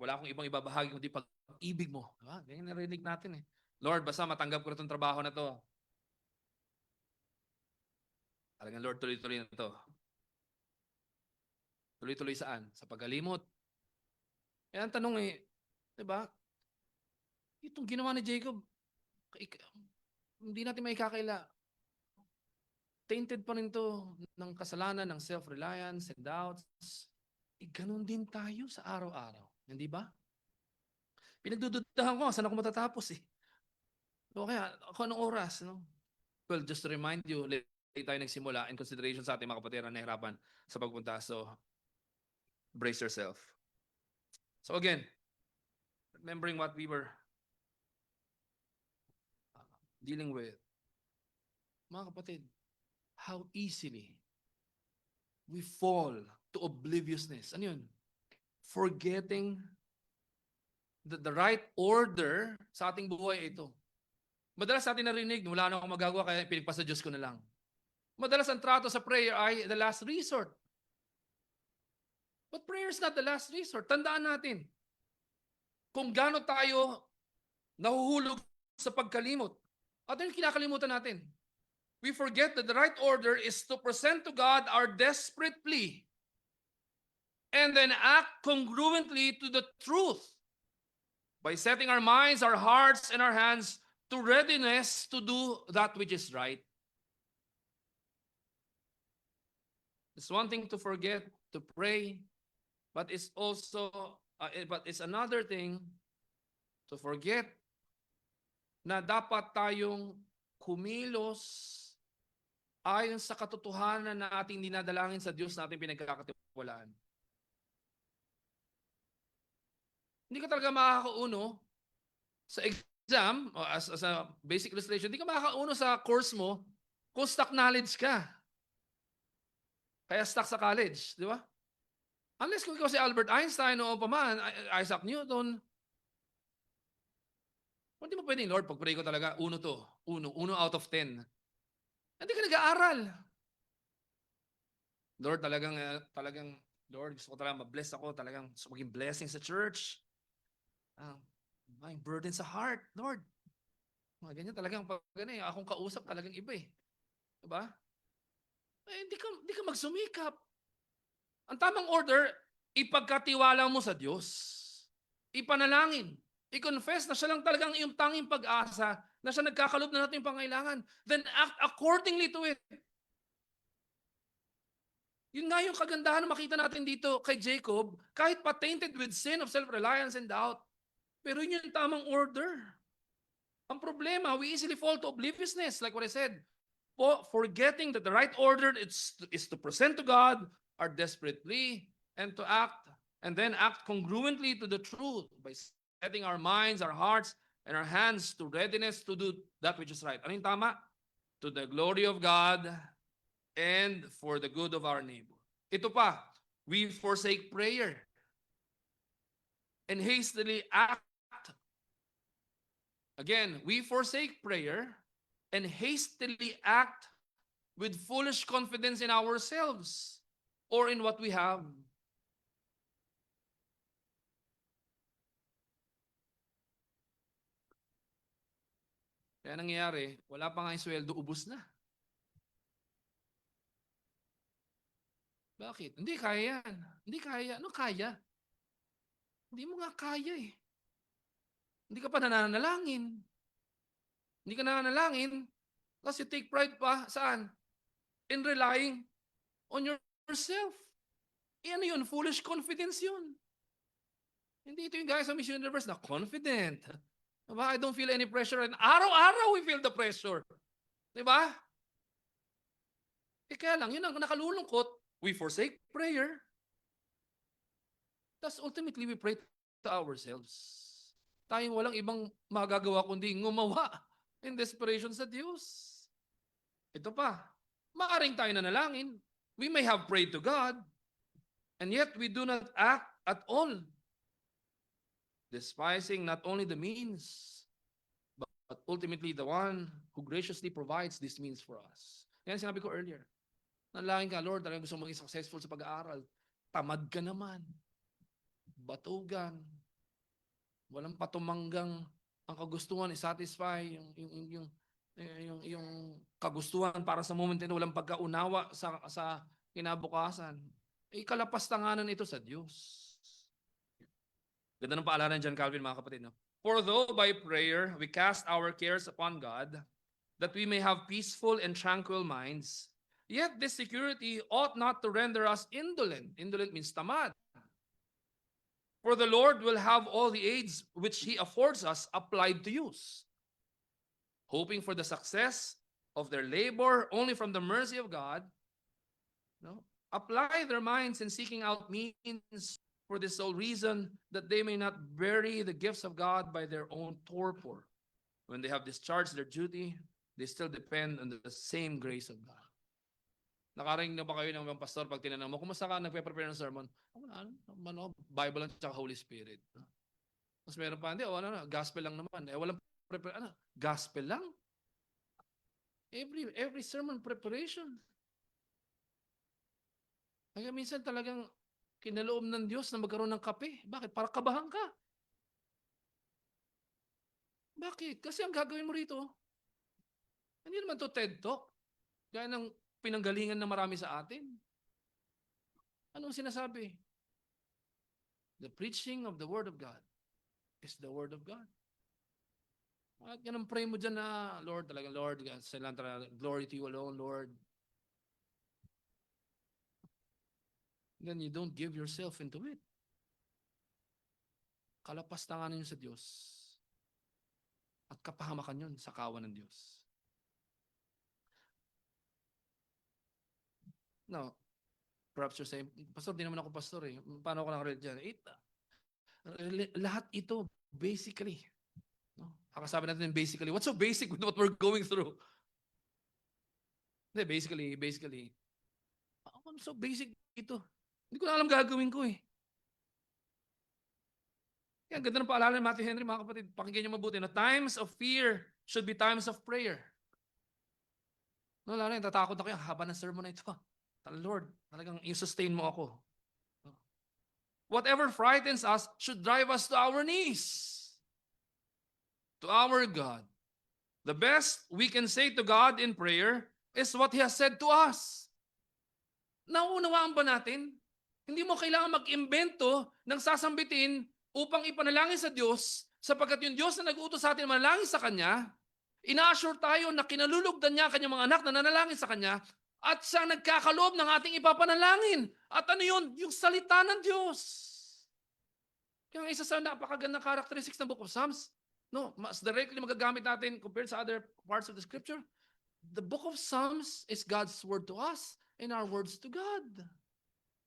wala akong ibang ibabahagi kundi pag-ibig mo. Diba? Ganyan narinig natin eh. Lord, basta matanggap ko na itong trabaho na to. Talagang Lord, tuloy-tuloy na to. Tuloy-tuloy saan? Sa pagkalimot. Kaya ang tanong eh, diba? Itong ginawa ni Jacob, hindi natin may kakaila. Tainted pa rin to ng kasalanan, ng self-reliance and doubts. Ganun din tayo sa araw-araw. Hindi ba? Pinagdududahan ko, saan ako matatapos eh. O kaya, ako anong oras, no? Well, just to remind you, late tayo nagsimula in consideration sa ating mga kapatid na nahirapan sa pagpunta. So, brace yourself. So again, remembering what we were dealing with, mga kapatid, how easily we fall to obliviousness. Ano yun? Forgetting the right order sa ating buhay ito. Madalas natin narinig, wala na akong magagawa kaya pinagpasa Diyos ko na lang. Madalas ang trato sa prayer ay the last resort. But prayer is not the last resort. Tandaan natin, kung gaano tayo nahuhulog sa pagkalimot. At yung kinakalimutan natin, we forget that the right order is to present to God our desperate plea and then act congruently to the truth by setting our minds, our hearts, and our hands to readiness to do that which is right. It's one thing to forget to pray, but it's also but it's another thing to forget na dapat tayong kumilos ayon sa katotohanan na ating dinadalangin sa Diyos na ating pinagkakatiwalaan. Hindi ka talaga makakauno sa exam, o as a basic illustration, hindi ka makakauno sa course mo kung stuck knowledge ka. Kaya stuck sa college, di ba? Unless kung ikaw si Albert Einstein o paman, Isaac Newton, Hindi mo pwedeng, Lord, pag-pray ko talaga, 1 to. 1 out of 10. Hindi ka nag-aaral. Lord, talagang, Lord, gusto ko talagang ma-bless ako. Talagang gusto ko maging blessing sa church. May burden sa heart, Lord. Mga ganyan talagang pag akong kausap talagang iba eh. Diba? Hindi ka magsumikap. Ang tamang order, ipagkatiwala mo sa Diyos. Ipanalangin. I-confess na siya lang talagang iyong tanging pag-asa, na siya nagkakalob na natin yung pangailangan. Then act accordingly to it. Yun nga yung kagandahan na makita natin dito kay Jacob, kahit pa-tainted with sin of self-reliance and doubt, pero yun yung tamang order. Ang problema, we easily fall to obliviousness, like what I said. Forgetting that the right order is to present to God our desperate plea and to act, and then act congruently to the truth by setting our minds, our hearts, and our hands to readiness to do that which is right. Ano yung tama? To the glory of God and for the good of our neighbor. Ito pa, we forsake prayer and hastily act. Again, we forsake prayer and hastily act with foolish confidence in ourselves or in what we have. Kaya nangyayari, wala pa nga yung sweldo, ubos na. Bakit? Hindi kaya yan. Hindi kaya. Ano kaya? Hindi mo nga kaya eh. Hindi ka pa nananalangin. Hindi ka nananalangin, tapos you take pride pa, saan? In relying on yourself. Ano yun? Foolish confidence yun. Hindi ito yung guys sa Mission Universe na confident. Diba? I don't feel any pressure. And araw-araw we feel the pressure. Diba? Kaya lang, yun ang nakalulungkot. We forsake prayer. Thus, ultimately, we pray to ourselves. Tayong walang ibang magagawa kundi ngumawa in desperation sa Diyos. Ito pa, maaring tayo nanalangin. We may have prayed to God, and yet we do not act at all. Despising not only the means, but ultimately the one who graciously provides these means for us. Yan sinabi ko earlier. Nanalangin ka, Lord, talagang gusto maging successful sa pag-aaral. Tamad ka naman. Batugan. Walang patumanggang ang kagustuhan i-satisfy yung kagustuhan para sa moment na walang pagkaunawa sa kinabukasan. Kalapastanganan ito sa Diyos. Ganda ng paalanan dyan, Calvin, mga kapatid. No? For though by prayer we cast our cares upon God, that we may have peaceful and tranquil minds, yet this security ought not to render us indolent. Indolent means tamad. For the Lord will have all the aids which He affords us applied to use, hoping for the success of their labor only from the mercy of God. No? Apply their minds in seeking out means for this sole reason that they may not bury the gifts of God by their own torpor. When they have discharged their duty, they still depend on the same grace of God. Nakarinig na ba kayo ng mga pastor pag tinanong mo, kumusta ka nagpe-prepare ng sermon? Bible at Holy Spirit. Mas meron pa, hindi, gospel lang naman. Walang prepare, gospel lang? Every sermon preparation. Kaya minsan talagang kinaloob ng Diyos na magkaroon ng kape. Bakit? Para kabahan ka. Bakit? Kasi ang gagawin mo rito, hindi naman to TED Talk. Gaya ng pinanggalingan ng marami sa atin. Anong sinasabi? The preaching of the Word of God is the Word of God. At yan ang pray mo dyan na, Lord, talagang Lord, glory to you alone, Lord. Then you don't give yourself into it. Kalapastanganan yun sa Diyos. At kapahamakan yun sa kawan ng Diyos. No, perhaps you're saying, Pastor, di naman ako pastor eh. Paano ako nakarelate dyan? Lahat ito, basically. No? Kakasabi natin basically. What's so basic with what we're going through? Hindi, basically. Ano so basic ito? Hindi ko na alam gagawin ko eh. Kaya ang ganda ng paalala ni Matthew Henry, mga kapatid, pakinggan niyo mabuti, na times of fear should be times of prayer. No, lalo yung tatakot na kayo, haba ng sermon na ito. Lord, talagang i-sustain mo ako. Whatever frightens us should drive us to our knees, to our God. The best we can say to God in prayer is what He has said to us. Nauunawaan ba natin? Hindi mo kailangan mag-imbento ng sasambitin upang ipanalangin sa Diyos, sapagkat yung Diyos na nag-utos sa atin manalangin sa Kanya, ina-assure tayo na kinalulugdan niya kanyang mga anak na nanalangin sa Kanya, at siya nagkakaloob ng ating ipapanalangin. At ano yun? Yung salita ng Diyos. Kaya isa sa napakagandang characteristics ng Book of Psalms, no, mas directly magagamit natin compared sa other parts of the Scripture. The Book of Psalms is God's word to us and our words to God.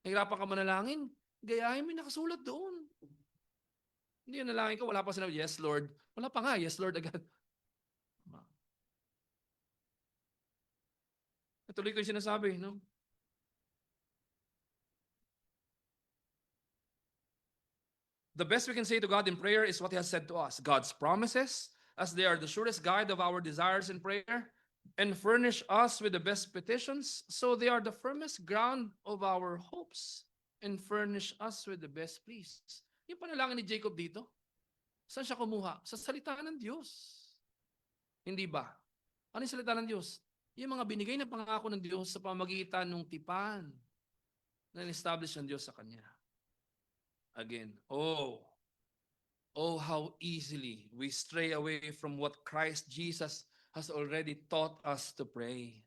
Nahirapan ka manalangin, gayahin mo yung nakasulat doon. Hindi yung nalangin ka, wala pa sinabi, yes Lord. Wala pa nga, yes Lord agad. Natuloy ko yung sinasabi, no? The best we can say to God in prayer is what He has said to us. God's promises, as they are the surest guide of our desires in prayer, and furnish us with the best petitions, so they are the firmest ground of our hopes, and furnish us with the best pleas. Yung panalangin ni Jacob dito, saan siya kumuha? Sa salita ng Diyos. Hindi ba? Ano yung salita ng Diyos? Yung mga binigay na pangako ng Diyos sa pamagitan ng tipan na establish ng Diyos sa Kanya. Again, oh, how easily we stray away from what Christ Jesus has already taught us to pray.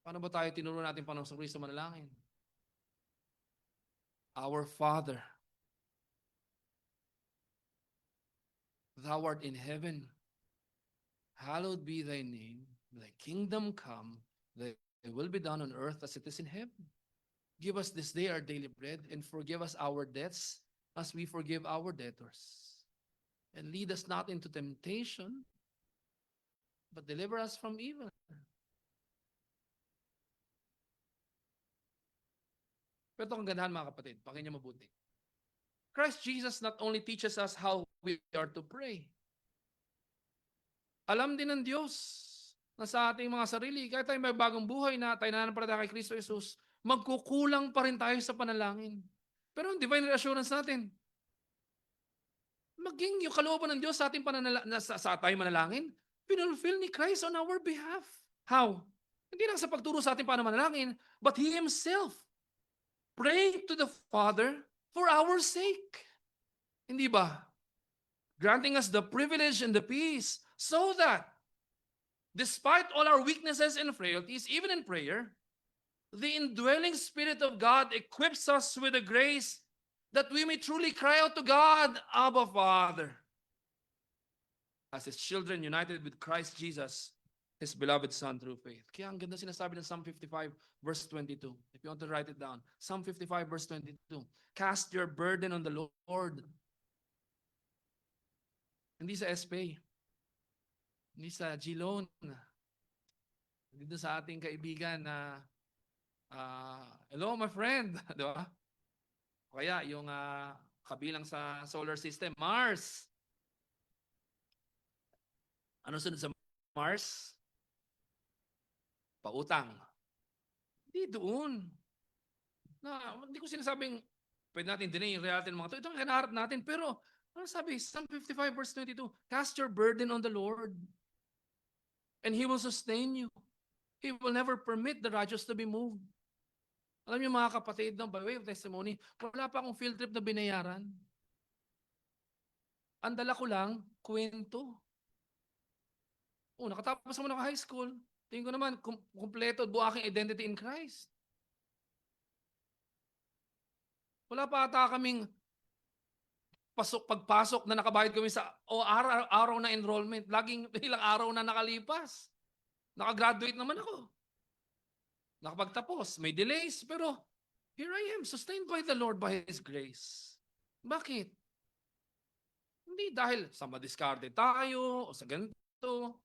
Paano ba tayo tinuro natin paano sa Kristo manalangin? Our Father, Thou art in heaven, hallowed be Thy name, Thy kingdom come, Thy will be done on earth as it is in heaven. Give us this day our daily bread, and forgive us our debts as we forgive our debtors. And lead us not into temptation, but deliver us from evil. Pero ito ang gandahan, mga kapatid. Pakinggan niyo mabuti. Christ Jesus not only teaches us how we are to pray. Alam din ng Diyos na sa ating mga sarili, kahit tayo may bagong buhay na tayo nananampalataya kay Kristo Jesus, magkukulang pa rin tayo sa panalangin. Pero ang divine reassurance natin, maging yung kalooban ng Diyos sa ating sa tayo manalangin, pinulfill ni Christ on our behalf. How? Hindi lang sa pagturo sa ating paano manalangin, but He Himself prayed to the Father for our sake. Hindi ba? Granting us the privilege and the peace so that despite all our weaknesses and frailties, even in prayer, the indwelling Spirit of God equips us with the grace that we may truly cry out to God, Abba, Father. As His children united with Christ Jesus, His beloved Son through faith. Kaya ang ganda sinasabi ng Psalm 55 verse 22. If you want to write it down. Psalm 55 verse 22. Cast your burden on the Lord. Hindi sa SP. Hindi sa G-Loan. Dito sa ating kaibigan na hello my friend. Di ba? Kaya yung kabilang sa solar system, Mars. Ano sunod sa Mars? Pautang. Hindi doon. Hindi ko sinasabing pwede natin dinay yung reality ng mga ito. Ito ang kinaharap natin. Pero, ano sabi? Psalm 55 verse 22, cast your burden on the Lord, and He will sustain you. He will never permit the righteous to be moved. Alam niyo mga kapatid, no, by way of testimony, wala pa akong field trip na binayaran. Ang dala ko lang, kwento. Nakatapos naman ako high school. Tingin ko naman, kumpleto buo aking identity in Christ. Wala pa ata kaming pagpasok na nakabayad kami sa araw na enrollment. Laging ilang araw na nakalipas. Nakagraduate naman ako. Nakapagtapos. May delays, pero here I am, sustained by the Lord by His grace. Bakit? Hindi dahil sa madiskarte tayo o sa ganito.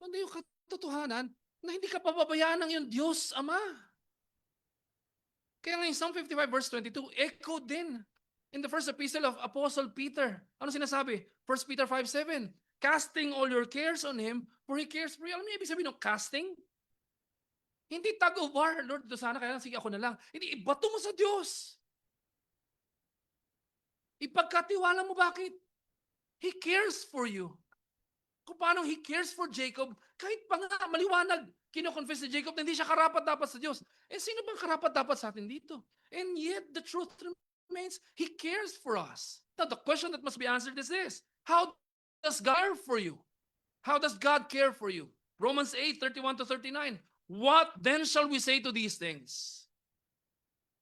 Kundi yung katotohanan na hindi ka pababayaan ng iyong Diyos, Ama. Kaya nga yung Psalm 55 verse 22, echo din in the first epistle of Apostle Peter. Ano sinasabi? 1 Peter 5:7, casting all your cares on Him, for He cares for you. Alam niyo ibig sabihin ng casting? Hindi tug of war, Lord, ito sana, kaya sige ako na lang. Hindi, ibato mo sa Diyos. Ipagkatiwala mo bakit? He cares for you. Kung paano He cares for Jacob, kahit pa nga maliwanag, kino-confess ni Jacob na hindi siya karapat dapat sa Diyos. Eh sino bang karapat dapat sa atin dito? And yet the truth remains, He cares for us. Now the question that must be answered is this: how does God care for you? How does God care for you? Romans 8:31-39. What then shall we say to these things?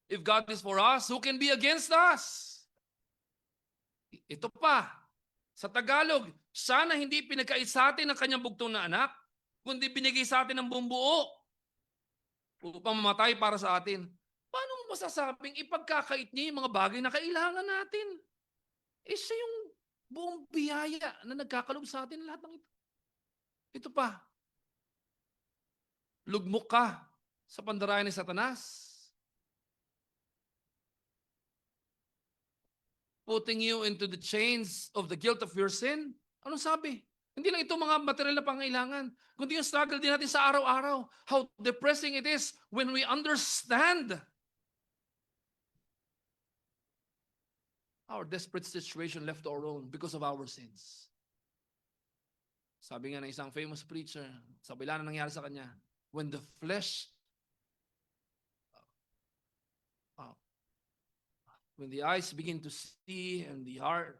If God is for us, who can be against us? Ito pa, sa Tagalog, sana hindi pinagkait sa atin ng kanyang bugtong na anak, kundi binigay sa atin ng buong buo upang mamatay para sa atin. Paano mo masasabing ipagkakait niya yung mga bagay na kailangan natin? Eh siya yung buong biyaya na nagkakalob sa atin lahat ng ito. Ito pa, lugmok ka sa pandarayan ni Satanas, putting you into the chains of the guilt of your sin. Anong sabi? Hindi lang ito mga material na pangailangan, kundi yung struggle din natin sa araw-araw. How depressing it is when we understand our desperate situation left to our own because of our sins. Sabi nga ng isang famous preacher, sabi lang na nangyari sa kanya, when the flesh, when the eyes begin to see and the heart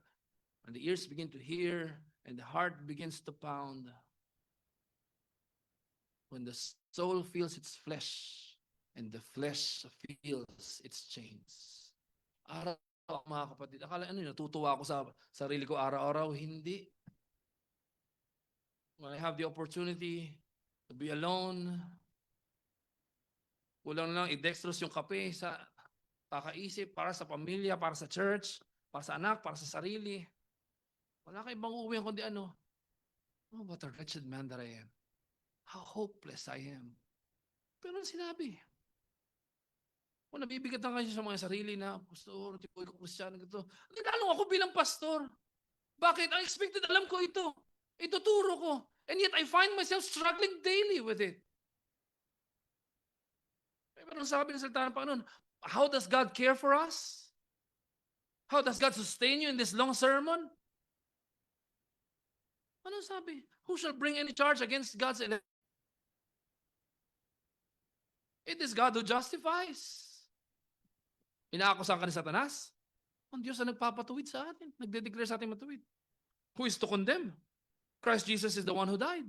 and the ears begin to hear and the heart begins to pound, when the soul feels its flesh and the flesh feels its chains. Araw, mga kapatid, akala natutuwa ako sa sarili ko araw-araw? Hindi. When I have the opportunity to be alone, kulang lang i-dextrose yung kape sa kakaisip para sa pamilya, para sa church, para sa anak, para sa sarili. Wala kang ibang uuwihan kundi ano? Oh, what a wretched man that I am. How hopeless I am. Pero ang sinabi, kung nabibigatan kayo sa mga sarili na, pastor, tipo ko Kristiyano, ito. Lalo ako bilang pastor. Bakit? Ang expected, alam ko ito. Ituturo ko. And yet I find myself struggling daily with it. Pero sabi ng salita ng Panginoon, how does God care for us? How does God sustain you in this long sermon? Ano sabi? Who shall bring any charge against God's elect? It is God who justifies. Inaakusahan ka ni Satanas? Ang Diyos na nagpapatuwid sa atin. Nagde-declare sa atin matuwid. Who is to condemn? Christ Jesus is the one who died.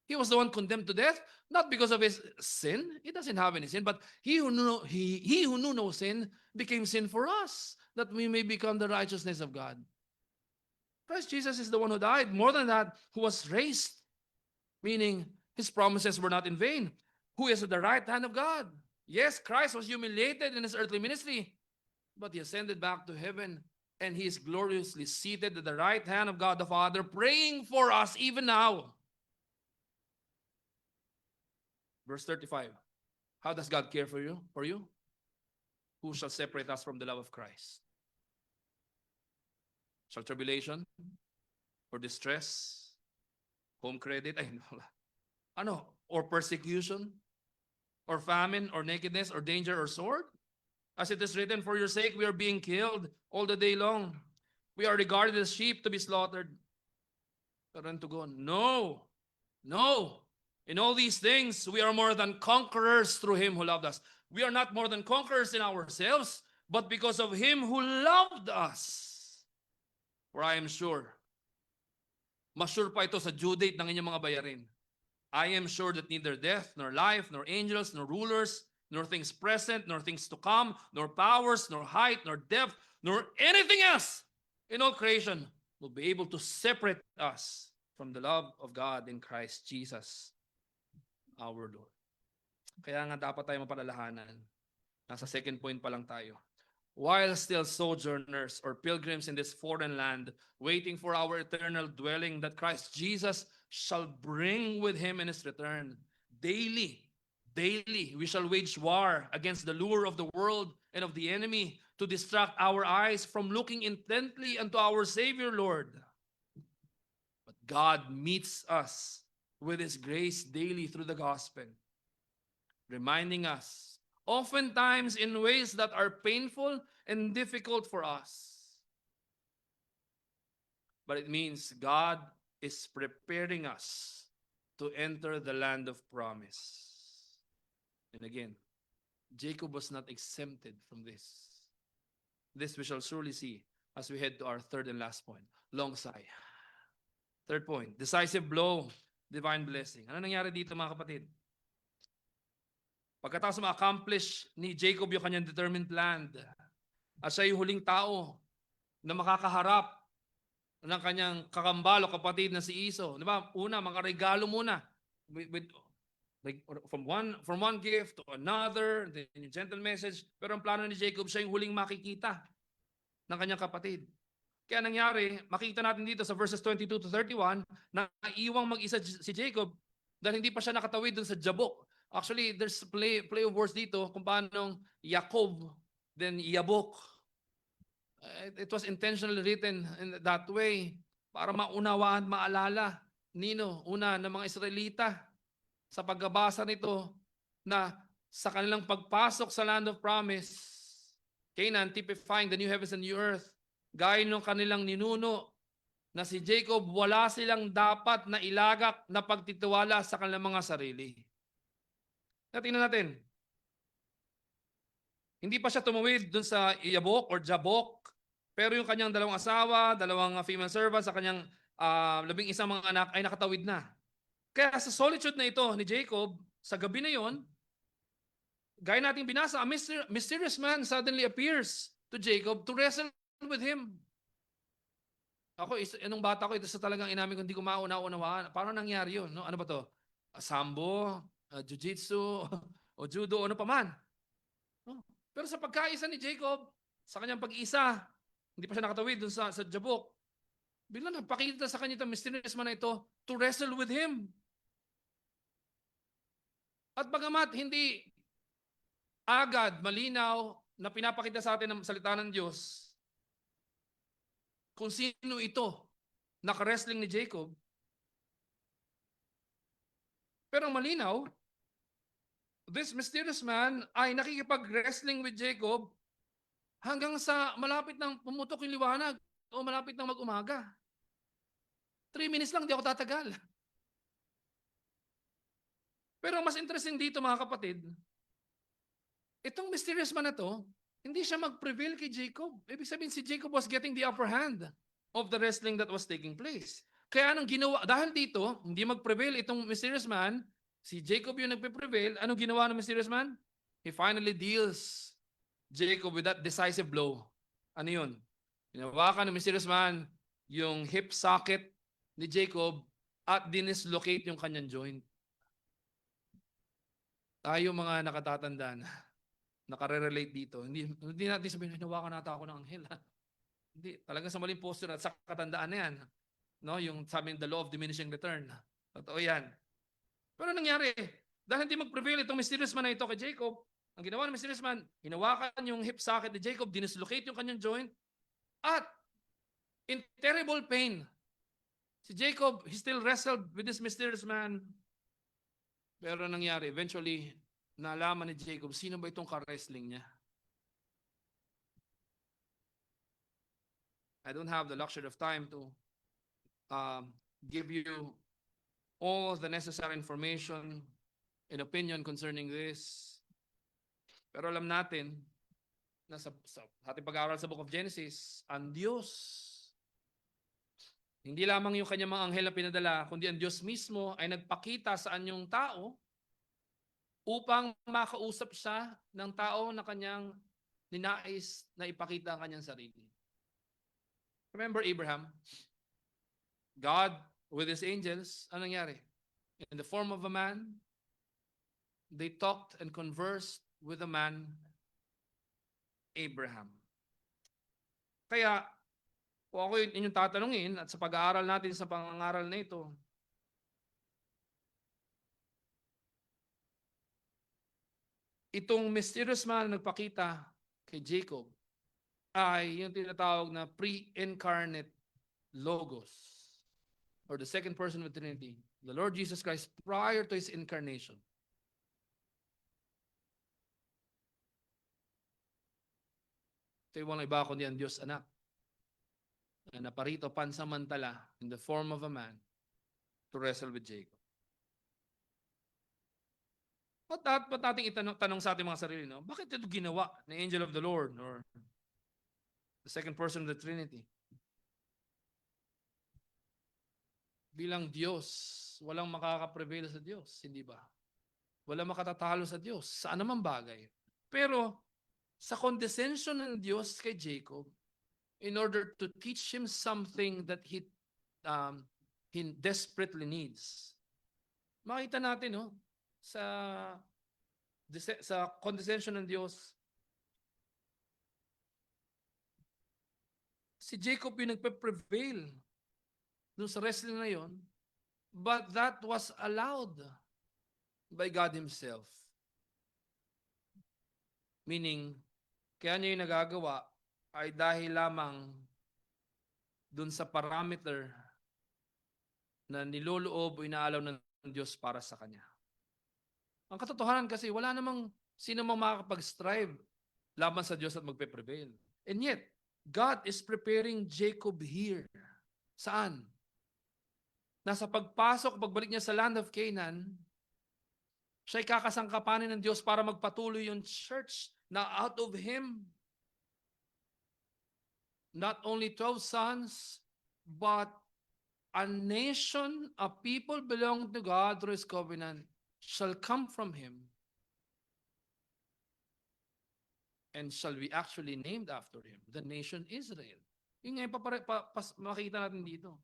He was the one condemned to death, not because of his sin. He doesn't have any sin, but he who knew no sin became sin for us, that we may become the righteousness of God. Christ Jesus is the one who died. More than that, who was raised, meaning his promises were not in vain. Who is at the right hand of God? Yes, Christ was humiliated in his earthly ministry, but he ascended back to heaven, and he is gloriously seated at the right hand of God the Father, praying for us even now. Verse 35. How does God care for you? Who shall separate us from the love of Christ? Shall tribulation or distress, home credit, or persecution, or famine, or nakedness, or danger, or sword? As it is written, for your sake we are being killed all the day long. We are regarded as sheep to be slaughtered. Pero to go, no. In all these things, we are more than conquerors through Him who loved us. We are not more than conquerors in ourselves, but because of Him who loved us. For I am sure, mas sure pa ito sa due date ng inyong mga bayarin. I am sure that neither death, nor life, nor angels, nor rulers, nor things present, nor things to come, nor powers, nor height, nor depth, nor anything else in all creation will be able to separate us from the love of God in Christ Jesus, our Lord. Kaya nga dapat tayo mapalalahanan. Nasa second point pa lang tayo. While still sojourners or pilgrims in this foreign land, waiting for our eternal dwelling that Christ Jesus shall bring with Him in His return. Daily, Daily, we shall wage war against the lure of the world and of the enemy to distract our eyes from looking intently unto our Savior, Lord. But God meets us with His grace daily through the gospel, reminding us, oftentimes in ways that are painful and difficult for us. But it means God is preparing us to enter the land of promise. And again, Jacob was not exempted from this. This we shall surely see as we head to our third and last point. Long sigh. Third point, decisive blow, divine blessing. Ano nangyari dito mga kapatid? Pagkatapos ma-accomplish ni Jacob yung kanyang determined plan, at siya yung huling tao na makakaharap ng kanyang kakambal o kapatid na si Esau. Di ba? Una, mga regalo muna. From one gift to another, then yung gentle message. Pero ang plano ni Jacob, siya yung huling makikita ng kanyang kapatid. Kaya nangyari, makita natin dito sa verses 22 to 31, na iwang mag-isa si Jacob dahil hindi pa siya nakatawid dun sa Jabok. Actually, there's play of words dito kung paano Yakob, then Yabok. It was intentionally written in that way para maunawaan, maalala una ng mga Israelita sa pagbabasa nito na sa kanilang pagpasok sa land of promise, Canaan typifying the new heavens and new earth, gaya ng kanilang ninuno na si Jacob, wala silang dapat na ilagak na pagtitiwala sa kanilang mga sarili. Tingnan natin. Hindi pa siya tumawid dun sa Yabok or Jabok, pero yung kanyang dalawang asawa, dalawang female servants, sa kanyang 11 mga anak ay nakatawid na. Kaya sa solitude na ito ni Jacob, sa gabi na yon, gaya nating binasa, a mysterious man suddenly appears to Jacob to wrestle with him. Ako, nung bata ko, ito sa talagang inamin ko, hindi ko mauna-unawaan. Paano nangyari yun? No? Ano ba to? Sambo, jiu-jitsu, o judo, ano pa man. No? Pero sa pagkaisa ni Jacob, sa kanyang pag-isa, hindi pa siya nakatawid dun sa Jabok, biglang nagpakita sa kanya itong mysterious man na ito to wrestle with him. At bagamat hindi agad, malinaw na pinapakita sa atin ng salita ng Diyos kung sino ito naka-wrestling ni Jacob, pero malinaw, this mysterious man ay nakikipag-wrestling with Jacob hanggang sa malapit ng pumutok yung liwanag o malapit ng mag-umaga. 3 minutes lang, di ako tatagal. Pero mas interesting dito mga kapatid, itong mysterious man na to, hindi siya mag-prevail kay Jacob. Ibig sabihin si Jacob was getting the upper hand of the wrestling that was taking place. Kaya anong ginawa, dahil dito, hindi mag-prevail itong mysterious man, si Jacob yung nagpe-prevail, anong ginawa ng mysterious man? He finally deals Jacob with that decisive blow. Ano yun? Hinawakan ng mysterious man yung hip socket ni Jacob at dinislocate yung kanyang joint. Tayo mga nakatatandaan, nakare-relate dito. Hindi natin sabihin, hinawakan nata ako ng anghel. Hindi, talagang sa maling posture at sa katandaan na yan. No? Yung sabi the law of diminishing return. Totoo yan. Pero nangyari, dahil hindi mag-prevail itong mysterious man na ito kay Jacob, ang ginawa ng mysterious man, hinawakan yung hip socket ni Jacob, dinislocate yung kanyang joint, at in terrible pain, si Jacob, he still wrestled with this mysterious man. Pero nangyari, eventually, nalaman ni Jacob, sino ba itong ka-wrestling niya? I don't have the luxury of time to give you all the necessary information and opinion concerning this. Pero alam natin na sa ating pag-aaral sa Book of Genesis, ang Diyos, hindi lamang yung kanyang mga anghel na pinadala, kundi ang Diyos mismo ay nagpakita sa anyong tao upang makausap siya ng tao na kanyang ninais na ipakita ang kanyang sarili. Remember Abraham? God with his angels, anong nangyari? In the form of a man, they talked and conversed with the man, Abraham. Kaya, kung ako inyong tatanungin at sa pag-aaral natin sa pangangaral na ito, itong mysterious man na nagpakita kay Jacob ay yung tinatawag na pre-incarnate Logos, or the second person of the Trinity, the Lord Jesus Christ prior to His incarnation. Ito yung walang iba kundi ang Diyos anak na naparito pansamantala in the form of a man to wrestle with Jacob. Ba't natin tanong sa ating mga sarili, no? Bakit ito ginawa ng angel of the Lord or the second person of the Trinity? Bilang Diyos, walang makaka-prevail sa Diyos, hindi ba? Walang makatatalo sa Diyos sa anumang bagay. Pero sa condescension ng Diyos kay Jacob, in order to teach him something that he desperately needs. Makita natin, no? Sa condescension ng Diyos, si Jacob yung nagpe-prevail dun sa wrestling na yon, but that was allowed by God Himself. Meaning, kaya niya yung nagagawa ay dahil lamang dun sa parameter na niloloob o inaalaw ng Diyos para sa kanya. Ang katotohanan kasi, wala namang sino mang makakapag-strive laban sa Diyos at magpe-prevail. And yet, God is preparing Jacob here. Saan? Nasa pagbalik niya sa land of Canaan, siya'y kakasangkapanin ng Diyos para magpatuloy yung church na out of him, not only 12 sons, but a nation, a people belonging to God through His covenant shall come from him and shall be actually named after him, the nation Israel. Yung nga makikita natin dito.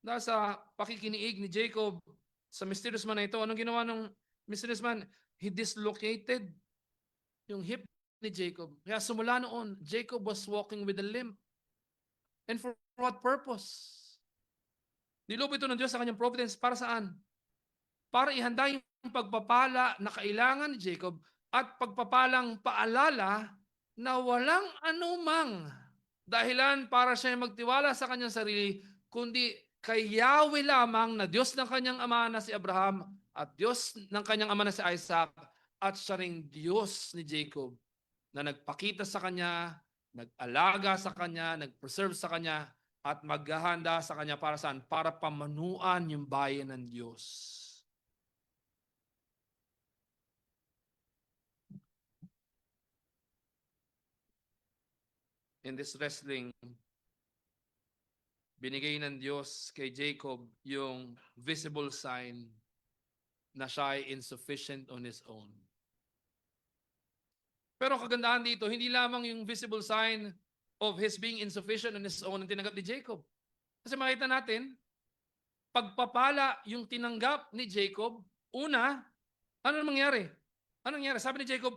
Dahil sa pakikiniig ni Jacob sa mysterious man na ito, anong ginawa ng mysterious man? He dislocated yung hip ni Jacob. Kaya simula noon, Jacob was walking with a limp. And for what purpose? Nilobo ito ng Diyos sa kanyang providence. Para saan? Para ihanda yung pagpapala na kailangan ni Jacob at pagpapalang paalala na walang anumang dahilan para siya magtiwala sa kanyang sarili, kundi kay Yahweh lamang na Diyos ng kanyang ama na si Abraham at Diyos ng kanyang ama na si Isaac at siya ring Diyos ni Jacob na nagpakita sa kanya, nag-alaga sa kanya, nag-preserve sa kanya at maghahanda sa kanya para saan? Para pamanuan yung bayan ng Diyos. In this wrestling, binigay ng Diyos kay Jacob yung visible sign na siya ay insufficient on his own. Pero kagandahan dito, hindi lamang yung visible sign of his being insufficient on his own ang tinanggap ni Jacob. Kasi makita natin, pagpapala yung tinanggap ni Jacob, una, ano mangyari? Ano nangyari? Sabi ni Jacob,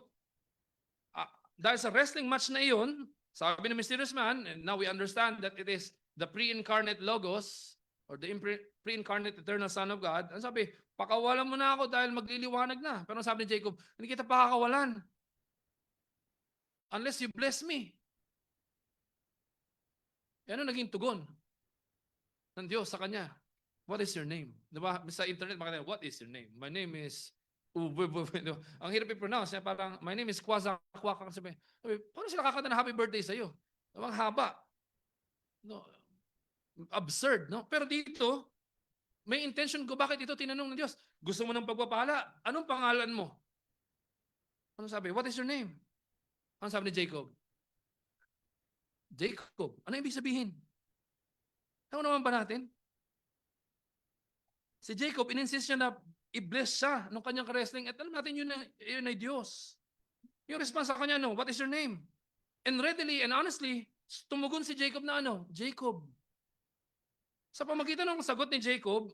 dahil sa wrestling match na iyon, sabi ng mysterious man, and now we understand that it is the pre-incarnate Logos, or the pre-incarnate eternal Son of God. Ano sabi? Pakawalan mo na ako dahil magliliwanag na. Pero sabi ni Jacob, hindi kita pakakawalan unless you bless me. Ano naging tugon ng Diyos sa kanya? What is your name? Diba? Sa internet, makita, what is your name? My name is ang hirap i-pronounce. Parang, my name is Kwazakwak. Sabi, paano sila kakanta na happy birthday sa'yo? Ang haba. No, absurd, no? Pero dito, may intention ko. Bakit ito tinanong ng Diyos? Gusto mo ng pagpapala? Anong pangalan mo? Ano sabi? What is your name? Ano sabi ni Jacob? Jacob. Ano ibig sabihin? Ano naman ba natin? Si Jacob, in-insist niya na i-bless siya nung kanyang wrestling. At alam natin yun ay Diyos. Yung response sa kanya, no, what is your name? And readily and honestly, tumugon si Jacob na ano? Jacob. Sa pamagitan ng sagot ni Jacob,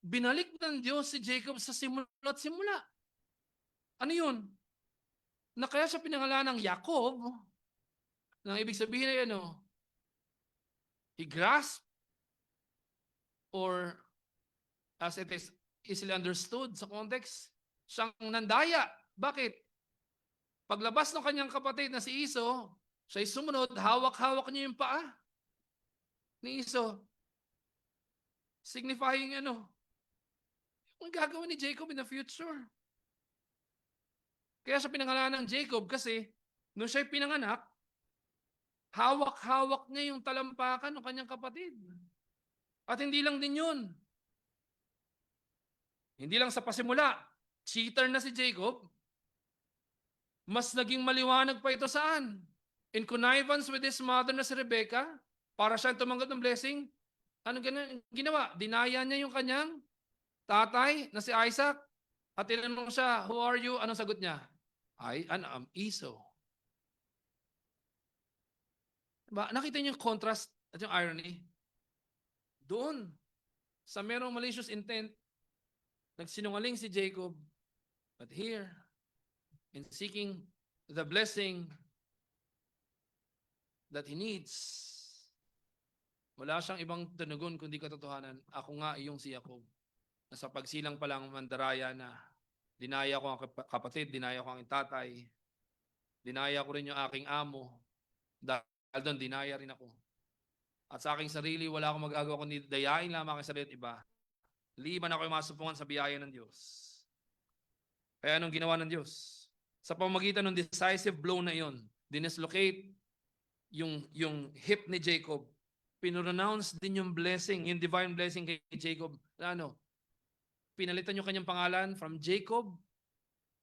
binalik ng Diyos si Jacob sa simula't simula. Ano yun? Na kaya siya pinangalan ng Jacob, nang ibig sabihin ay ano? He grasped, or as it is easily understood sa context, siyang nandaya. Bakit? Paglabas ng kanyang kapatid na si Esau, siya'y sumunod, hawak-hawak niya yung paa ni Esau. Signifying ano? Ang gagawin ni Jacob in the future. Kaya siya pinangalanan ng Jacob kasi nung siya'y pinanganak, hawak-hawak niya yung talampakan ng kanyang kapatid. At hindi lang din yun. Hindi lang sa pasimula, cheater na si Jacob, mas naging maliwanag pa ito saan? In connivance with his mother na si Rebecca, para siyang tumanggap ng blessing, ano ginawa? Dinaya niya yung kanyang tatay na si Isaac at tinanong siya, who are you? Anong sagot niya? I'm Esau. Diba? Nakita niyo yung contrast at yung irony? Doon, sa merong malicious intent, nagsinungaling si Jacob. But here, in seeking the blessing that he needs, wala siyang ibang tunugon kundi katotohanan. Ako nga iyong si Jacob. Na sa pagsilang pa lang mandaraya na dinaya ko ang kapatid, dinaya ko ang tatay, dinaya ko rin yung aking amo, dahil doon dinaya rin ako. At sa aking sarili, wala akong magagawa kundi dayain lamang ang sarili at iba. Liban ako yung masupungan sa biyaya ng Diyos. Kaya anong ginawa ng Diyos? Sa pamamagitan ng decisive blow na iyon, dineslocate yung hip ni Jacob, pinronounce din yung blessing, yung divine blessing kay Jacob. Ano? Pinalitan yung kanyang pangalan from Jacob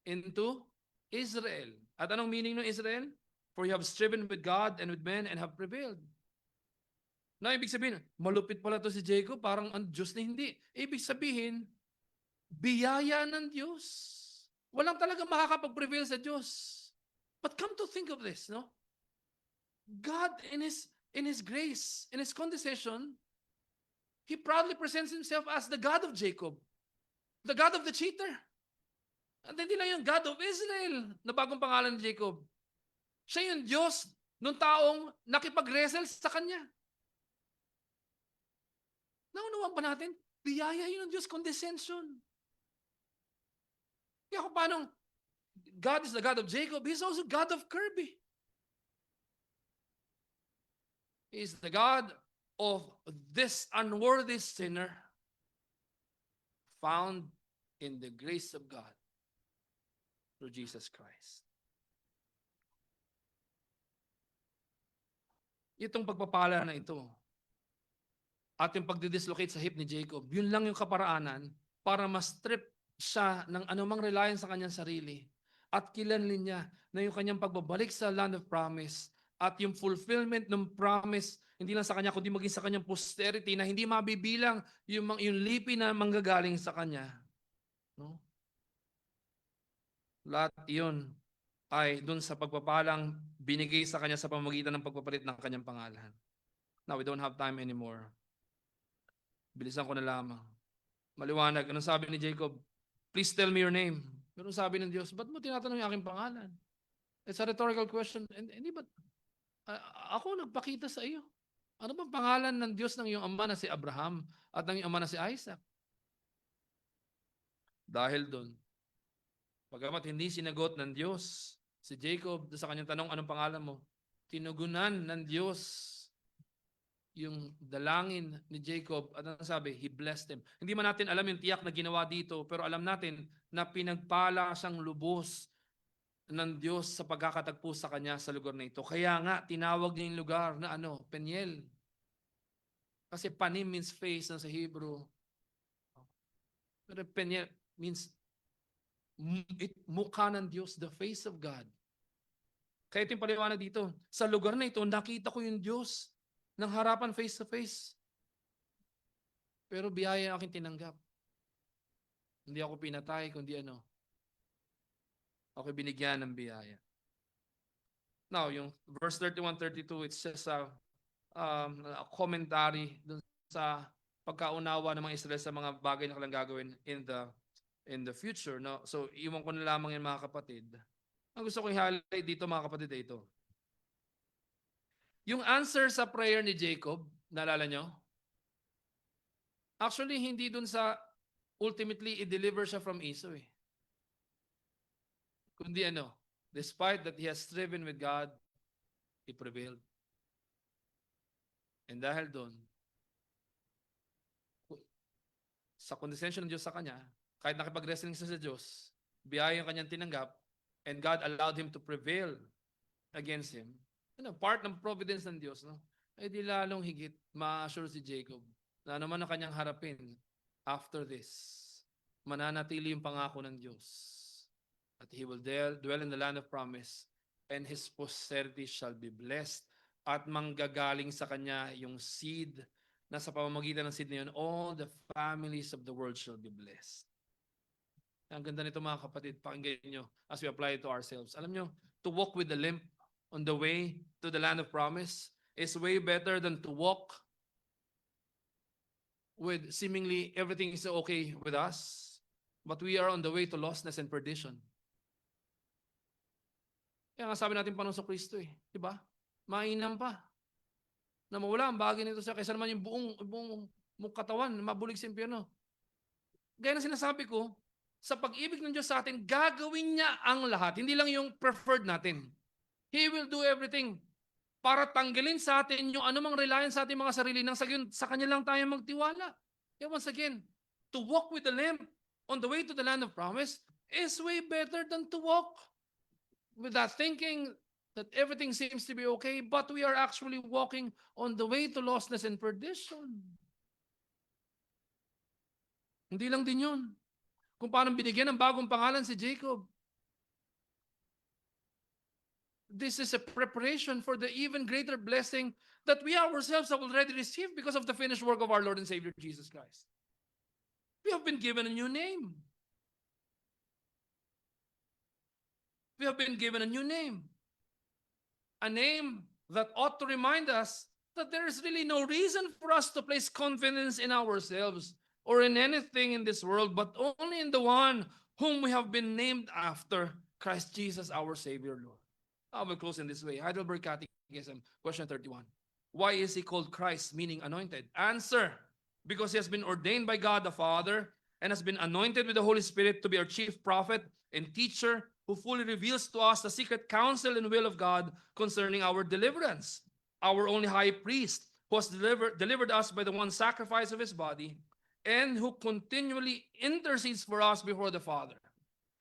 into Israel. At anong meaning ng Israel? For you have striven with God and with men and have prevailed. Na ibig sabihin, malupit pala to si Jacob, parang ang Diyos na hindi. Ibig sabihin, biyaya ng Diyos. Walang talaga makakapag-prevail sa Diyos. But come to think of this, no? God in His grace, in His condescension, He proudly presents Himself as the God of Jacob, the God of the cheater. At hindi lang yung God of Israel na bagong pangalan ni Jacob. Siya yung Diyos nung taong nakipag-wrestle sa Kanya. Naunawang pa natin, biyaya yun ng Diyos, condescension. Kaya kung paano, God is the God of Jacob, He's also God of Kirby. He is the God of this unworthy sinner found in the grace of God through Jesus Christ. Itong pagpapala na ito at yung pagdidislocate sa hip ni Jacob, yun lang yung kaparaanan para ma-strip siya ng anumang reliance sa kanyang sarili at kilanlin niya na yung kanyang pagbabalik sa land of promise at yung fulfillment ng promise hindi lang sa kanya kundi maging sa kanyang posterity na hindi mabibilang yung lipi na manggagaling sa kanya. No? Lahat yun ay dun sa pagpapalang binigay sa kanya sa pamamagitan ng pagpapalit ng kanyang pangalan. Now, we don't have time anymore. Bilisan ko na lamang. Maliwanag. Anong sabi ni Jacob? Please tell me your name. Pero sabi ng Diyos, ba't mo tinatanong yung aking pangalan? It's a rhetorical question. Hindi ba? Ako nagpakita sa iyo. Ano bang pangalan ng Diyos ng iyong ama na si Abraham at ng iyong ama na si Isaac? Dahil doon, pagamat hindi sinagot ng Diyos si Jacob sa kanyang tanong, anong pangalan mo? Tinugunan ng Diyos yung dalangin ni Jacob at ang sabi, He blessed him. Hindi man natin alam yung tiyak na ginawa dito, pero alam natin na pinagpala siyang lubos ng Diyos sa pagkakatagpo sa kanya sa lugar na ito. Kaya nga, tinawag niya yung lugar na Peniel. Kasi panim means face na sa Hebrew. Pero Peniel means mukha ng Diyos, the face of God. Kaya ito yung paliwanag dito. Sa lugar na ito, nakita ko yung Diyos ng harapan face to face. Pero biyaya ang aking tinanggap. Hindi ako pinatay, kundi ako binigyan ng biyaya. Now, yung verse 31-32, it's just a commentary dun sa pagkaunawa ng mga Israel sa mga bagay na kailangang gagawin in the future. No? So, iwan ko na lamang yan mga kapatid. Ang gusto ko i-highlight dito mga kapatid ay ito. Yung answer sa prayer ni Jacob, naalala nyo? Actually, hindi dun sa ultimately i-deliver siya from Esau eh. Kundi ano, despite that he has striven with God, he prevailed. And dahil doon, sa condescension ng Diyos sa kanya, kahit nakipag-wrestling siya sa Diyos, biyaya yung kanyang tinanggap, and God allowed him to prevail against him. Ano, part ng providence ng Diyos, no? Ay di lalong higit ma-assure si Jacob na naman ang kanyang harapin after this. Mananatili yung pangako ng Diyos. That he will dwell in the land of promise, and his posterity shall be blessed. At manggagaling sa kanya yung seed, na sa pamamagitan ng seed na yun, all the families of the world shall be blessed. Ang ganda nito mga kapatid, pakinggan nyo as we apply it to ourselves. Alam nyo, to walk with the limp on the way to the land of promise is way better than to walk with seemingly everything is okay with us, but we are on the way to lostness and perdition. Kaya nga sabi natin Panginoon sa Kristo di ba? Mainam pa na mawala ang bagay nito siya kaysa naman yung buong mong katawan mabulig sa impyerno. Gaya na sinasabi ko, sa pag-ibig ng Diyos sa atin, gagawin niya ang lahat. Hindi lang yung preferred natin. He will do everything para tanggalin sa atin yung anumang reliance sa ating mga sarili nang sa Kanya lang tayo magtiwala. Kaya once again, to walk with the lamb on the way to the land of promise is way better than to walk with that thinking that everything seems to be okay, but we are actually walking on the way to lostness and perdition. Hindi lang din yun. Kung paano binigyan ng bagong pangalan si Jacob. This is a preparation for the even greater blessing that we ourselves have already received because of the finished work of our Lord and Savior Jesus Christ. We have been given a new name. We have been given a new name. A name that ought to remind us that there is really no reason for us to place confidence in ourselves or in anything in this world, but only in the one whom we have been named after, Christ Jesus, our Savior, Lord. I will close in this way. Heidelberg Catechism, question 31. Why is he called Christ, meaning anointed? Answer, because he has been ordained by God the Father and has been anointed with the Holy Spirit to be our chief prophet and teacher who fully reveals to us the secret counsel and will of God concerning our deliverance. Our only high priest who has delivered us by the one sacrifice of his body, and who continually intercedes for us before the Father.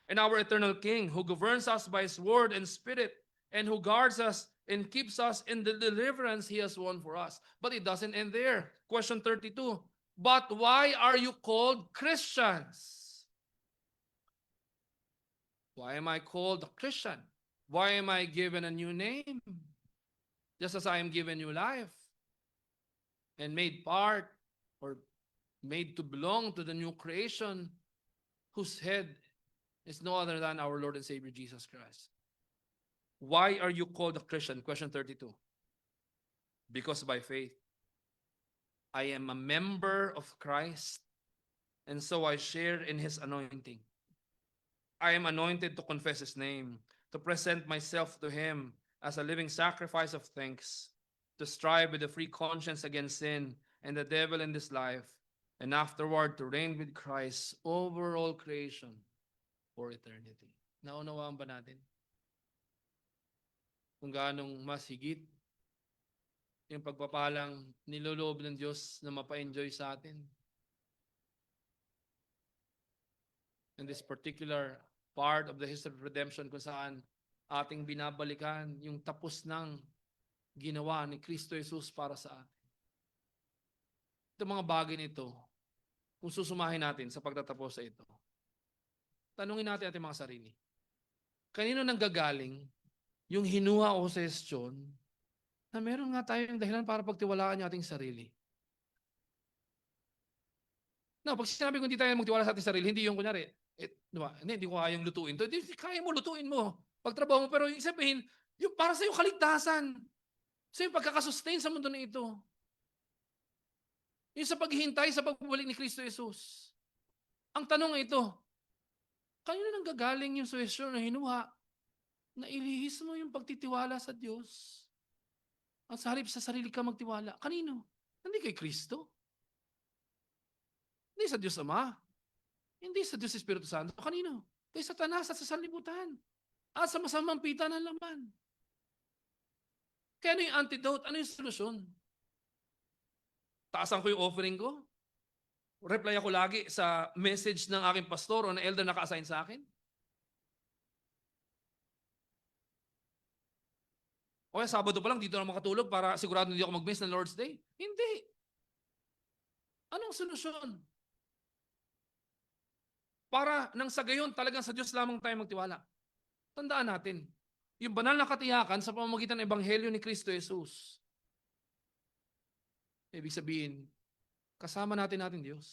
And our eternal King, who governs us by his word and spirit, and who guards us and keeps us in the deliverance he has won for us. But it doesn't end there. Question 32. But why are you called Christians? Why am I called a Christian? Why am I given a new name? Just as I am given new life and made part or made to belong to the new creation whose head is no other than our Lord and Savior Jesus Christ. Why are you called a Christian? Question 32. Because by faith, I am a member of Christ, and so I share in his anointing. I am anointed to confess his name, to present myself to him as a living sacrifice of thanks, to strive with a free conscience against sin and the devil in this life, and afterward to reign with Christ over all creation for eternity. Naunawaan ba natin? Kung gaanong mas higit yung pagpapalang niloloob ng Diyos na mapa-enjoy sa atin. In this particular part of the history of redemption kung saan ating binabalikan yung tapos ng ginawa ni Kristo Jesus para sa atin. Itong mga bagay nito, kung susumahin natin sa pagtatapos sa ito, tanungin natin ating mga sarili. Kanino nanggagaling yung hinuha o suggestion na meron nga tayong dahilan para pagtiwalaan yung ating sarili? No, pag sinabi ko hindi tayo magtiwala sa ating sarili, hindi yung kunyari, diba? Hindi ko kayang lutuin to. Hindi, kaya mo, lutuin mo. Pagtrabaho mo, pero yung sabihin, yung para sa yung kaligtasan, sa yung pagkakasustain sa mundo na ito. Yung sa paghihintay sa pagbabalik ni Kristo Jesus. Ang tanong ito, kanino nang gagaling yung suwesyon na hinuha na ilihis mo yung pagtitiwala sa Diyos? At sa halip sa sarili ka magtiwala. Kanino? Hindi kay Kristo. Hindi sa Diyos Ama. Hindi sa Diyos Espiritu Santo. Kanino? Kay Satanas at sa sanlibutan. at sa masamang pita ng laman. Kaya ano yung antidote? Ano yung solusyon? Taasan ko yung offering ko? Reply ako lagi sa message ng aking pastor o ng elder na naka-assign sa akin? O kaya Sabado pa lang, dito na makatulog para sigurado hindi ako mag-miss ng Lord's Day? Hindi. Anong solusyon? Para nang sa gayon, talagang sa Diyos lamang tayo magtiwala. Tandaan natin, yung banal na katiyakan sa pamamagitan ng Ebanghelyo ni Kristo Jesus. Ibig sabihin, kasama natin Diyos.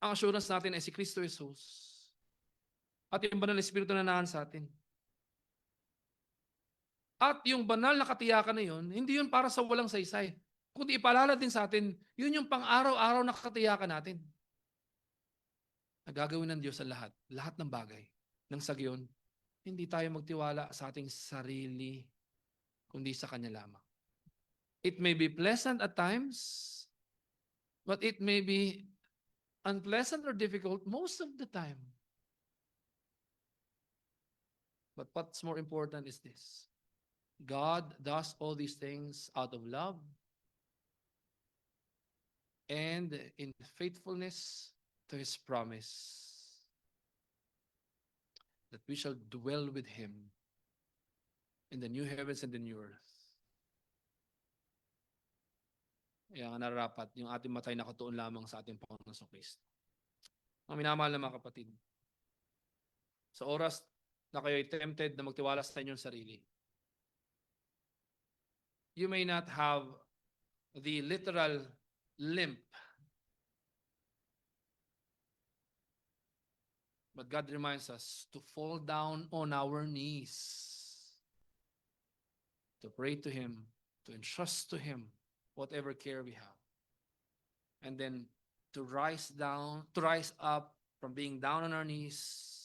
Ang assurance natin ay si Kristo Jesus. At yung banal na Espiritu na naan sa atin. At yung banal na katiyakan na yun, hindi yun para sa walang saysay. Kundi ipaalala din sa atin, yun yung pang-araw-araw na katiyakan natin. Nagagawin ng Diyos sa lahat ng bagay. Nang sa gayon, hindi tayo magtiwala sa ating sarili, kundi sa Kanya lamang. It may be pleasant at times, but it may be unpleasant or difficult most of the time. But what's more important is this. God does all these things out of love and in faithfulness to His promise that we shall dwell with Him in the new heavens and the new earth. Kaya nga nararapat yung ating matay nakatuon lamang sa ating Panginoon Kristo. Ang minamahal na mga kapatid, sa oras na kayo'y tempted na magtiwala sa inyong sarili, you may not have the literal limp, but God reminds us to fall down on our knees, to pray to Him, to entrust to Him whatever care we have. And then to rise up from being down on our knees,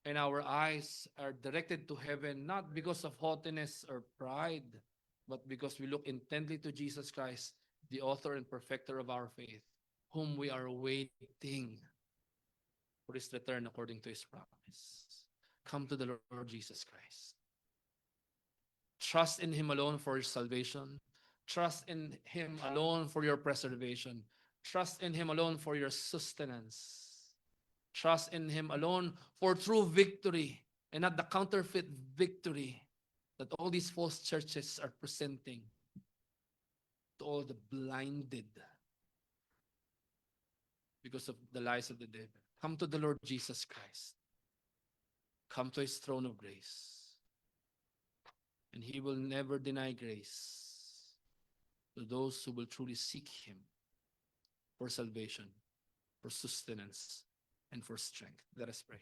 and our eyes are directed to heaven, not because of haughtiness or pride, but because we look intently to Jesus Christ, the author and perfecter of our faith, whom we are waiting for His return according to His promise. Come to the Lord Jesus Christ. Trust in Him alone for your salvation. Trust in Him alone for your preservation. Trust in Him alone for your sustenance. Trust in Him alone for true victory and not the counterfeit victory that all these false churches are presenting to all the blinded because of the lies of the devil. Come to the Lord Jesus Christ. Come to His throne of grace. And He will never deny grace to those who will truly seek Him for salvation, for sustenance, and for strength. Let us pray.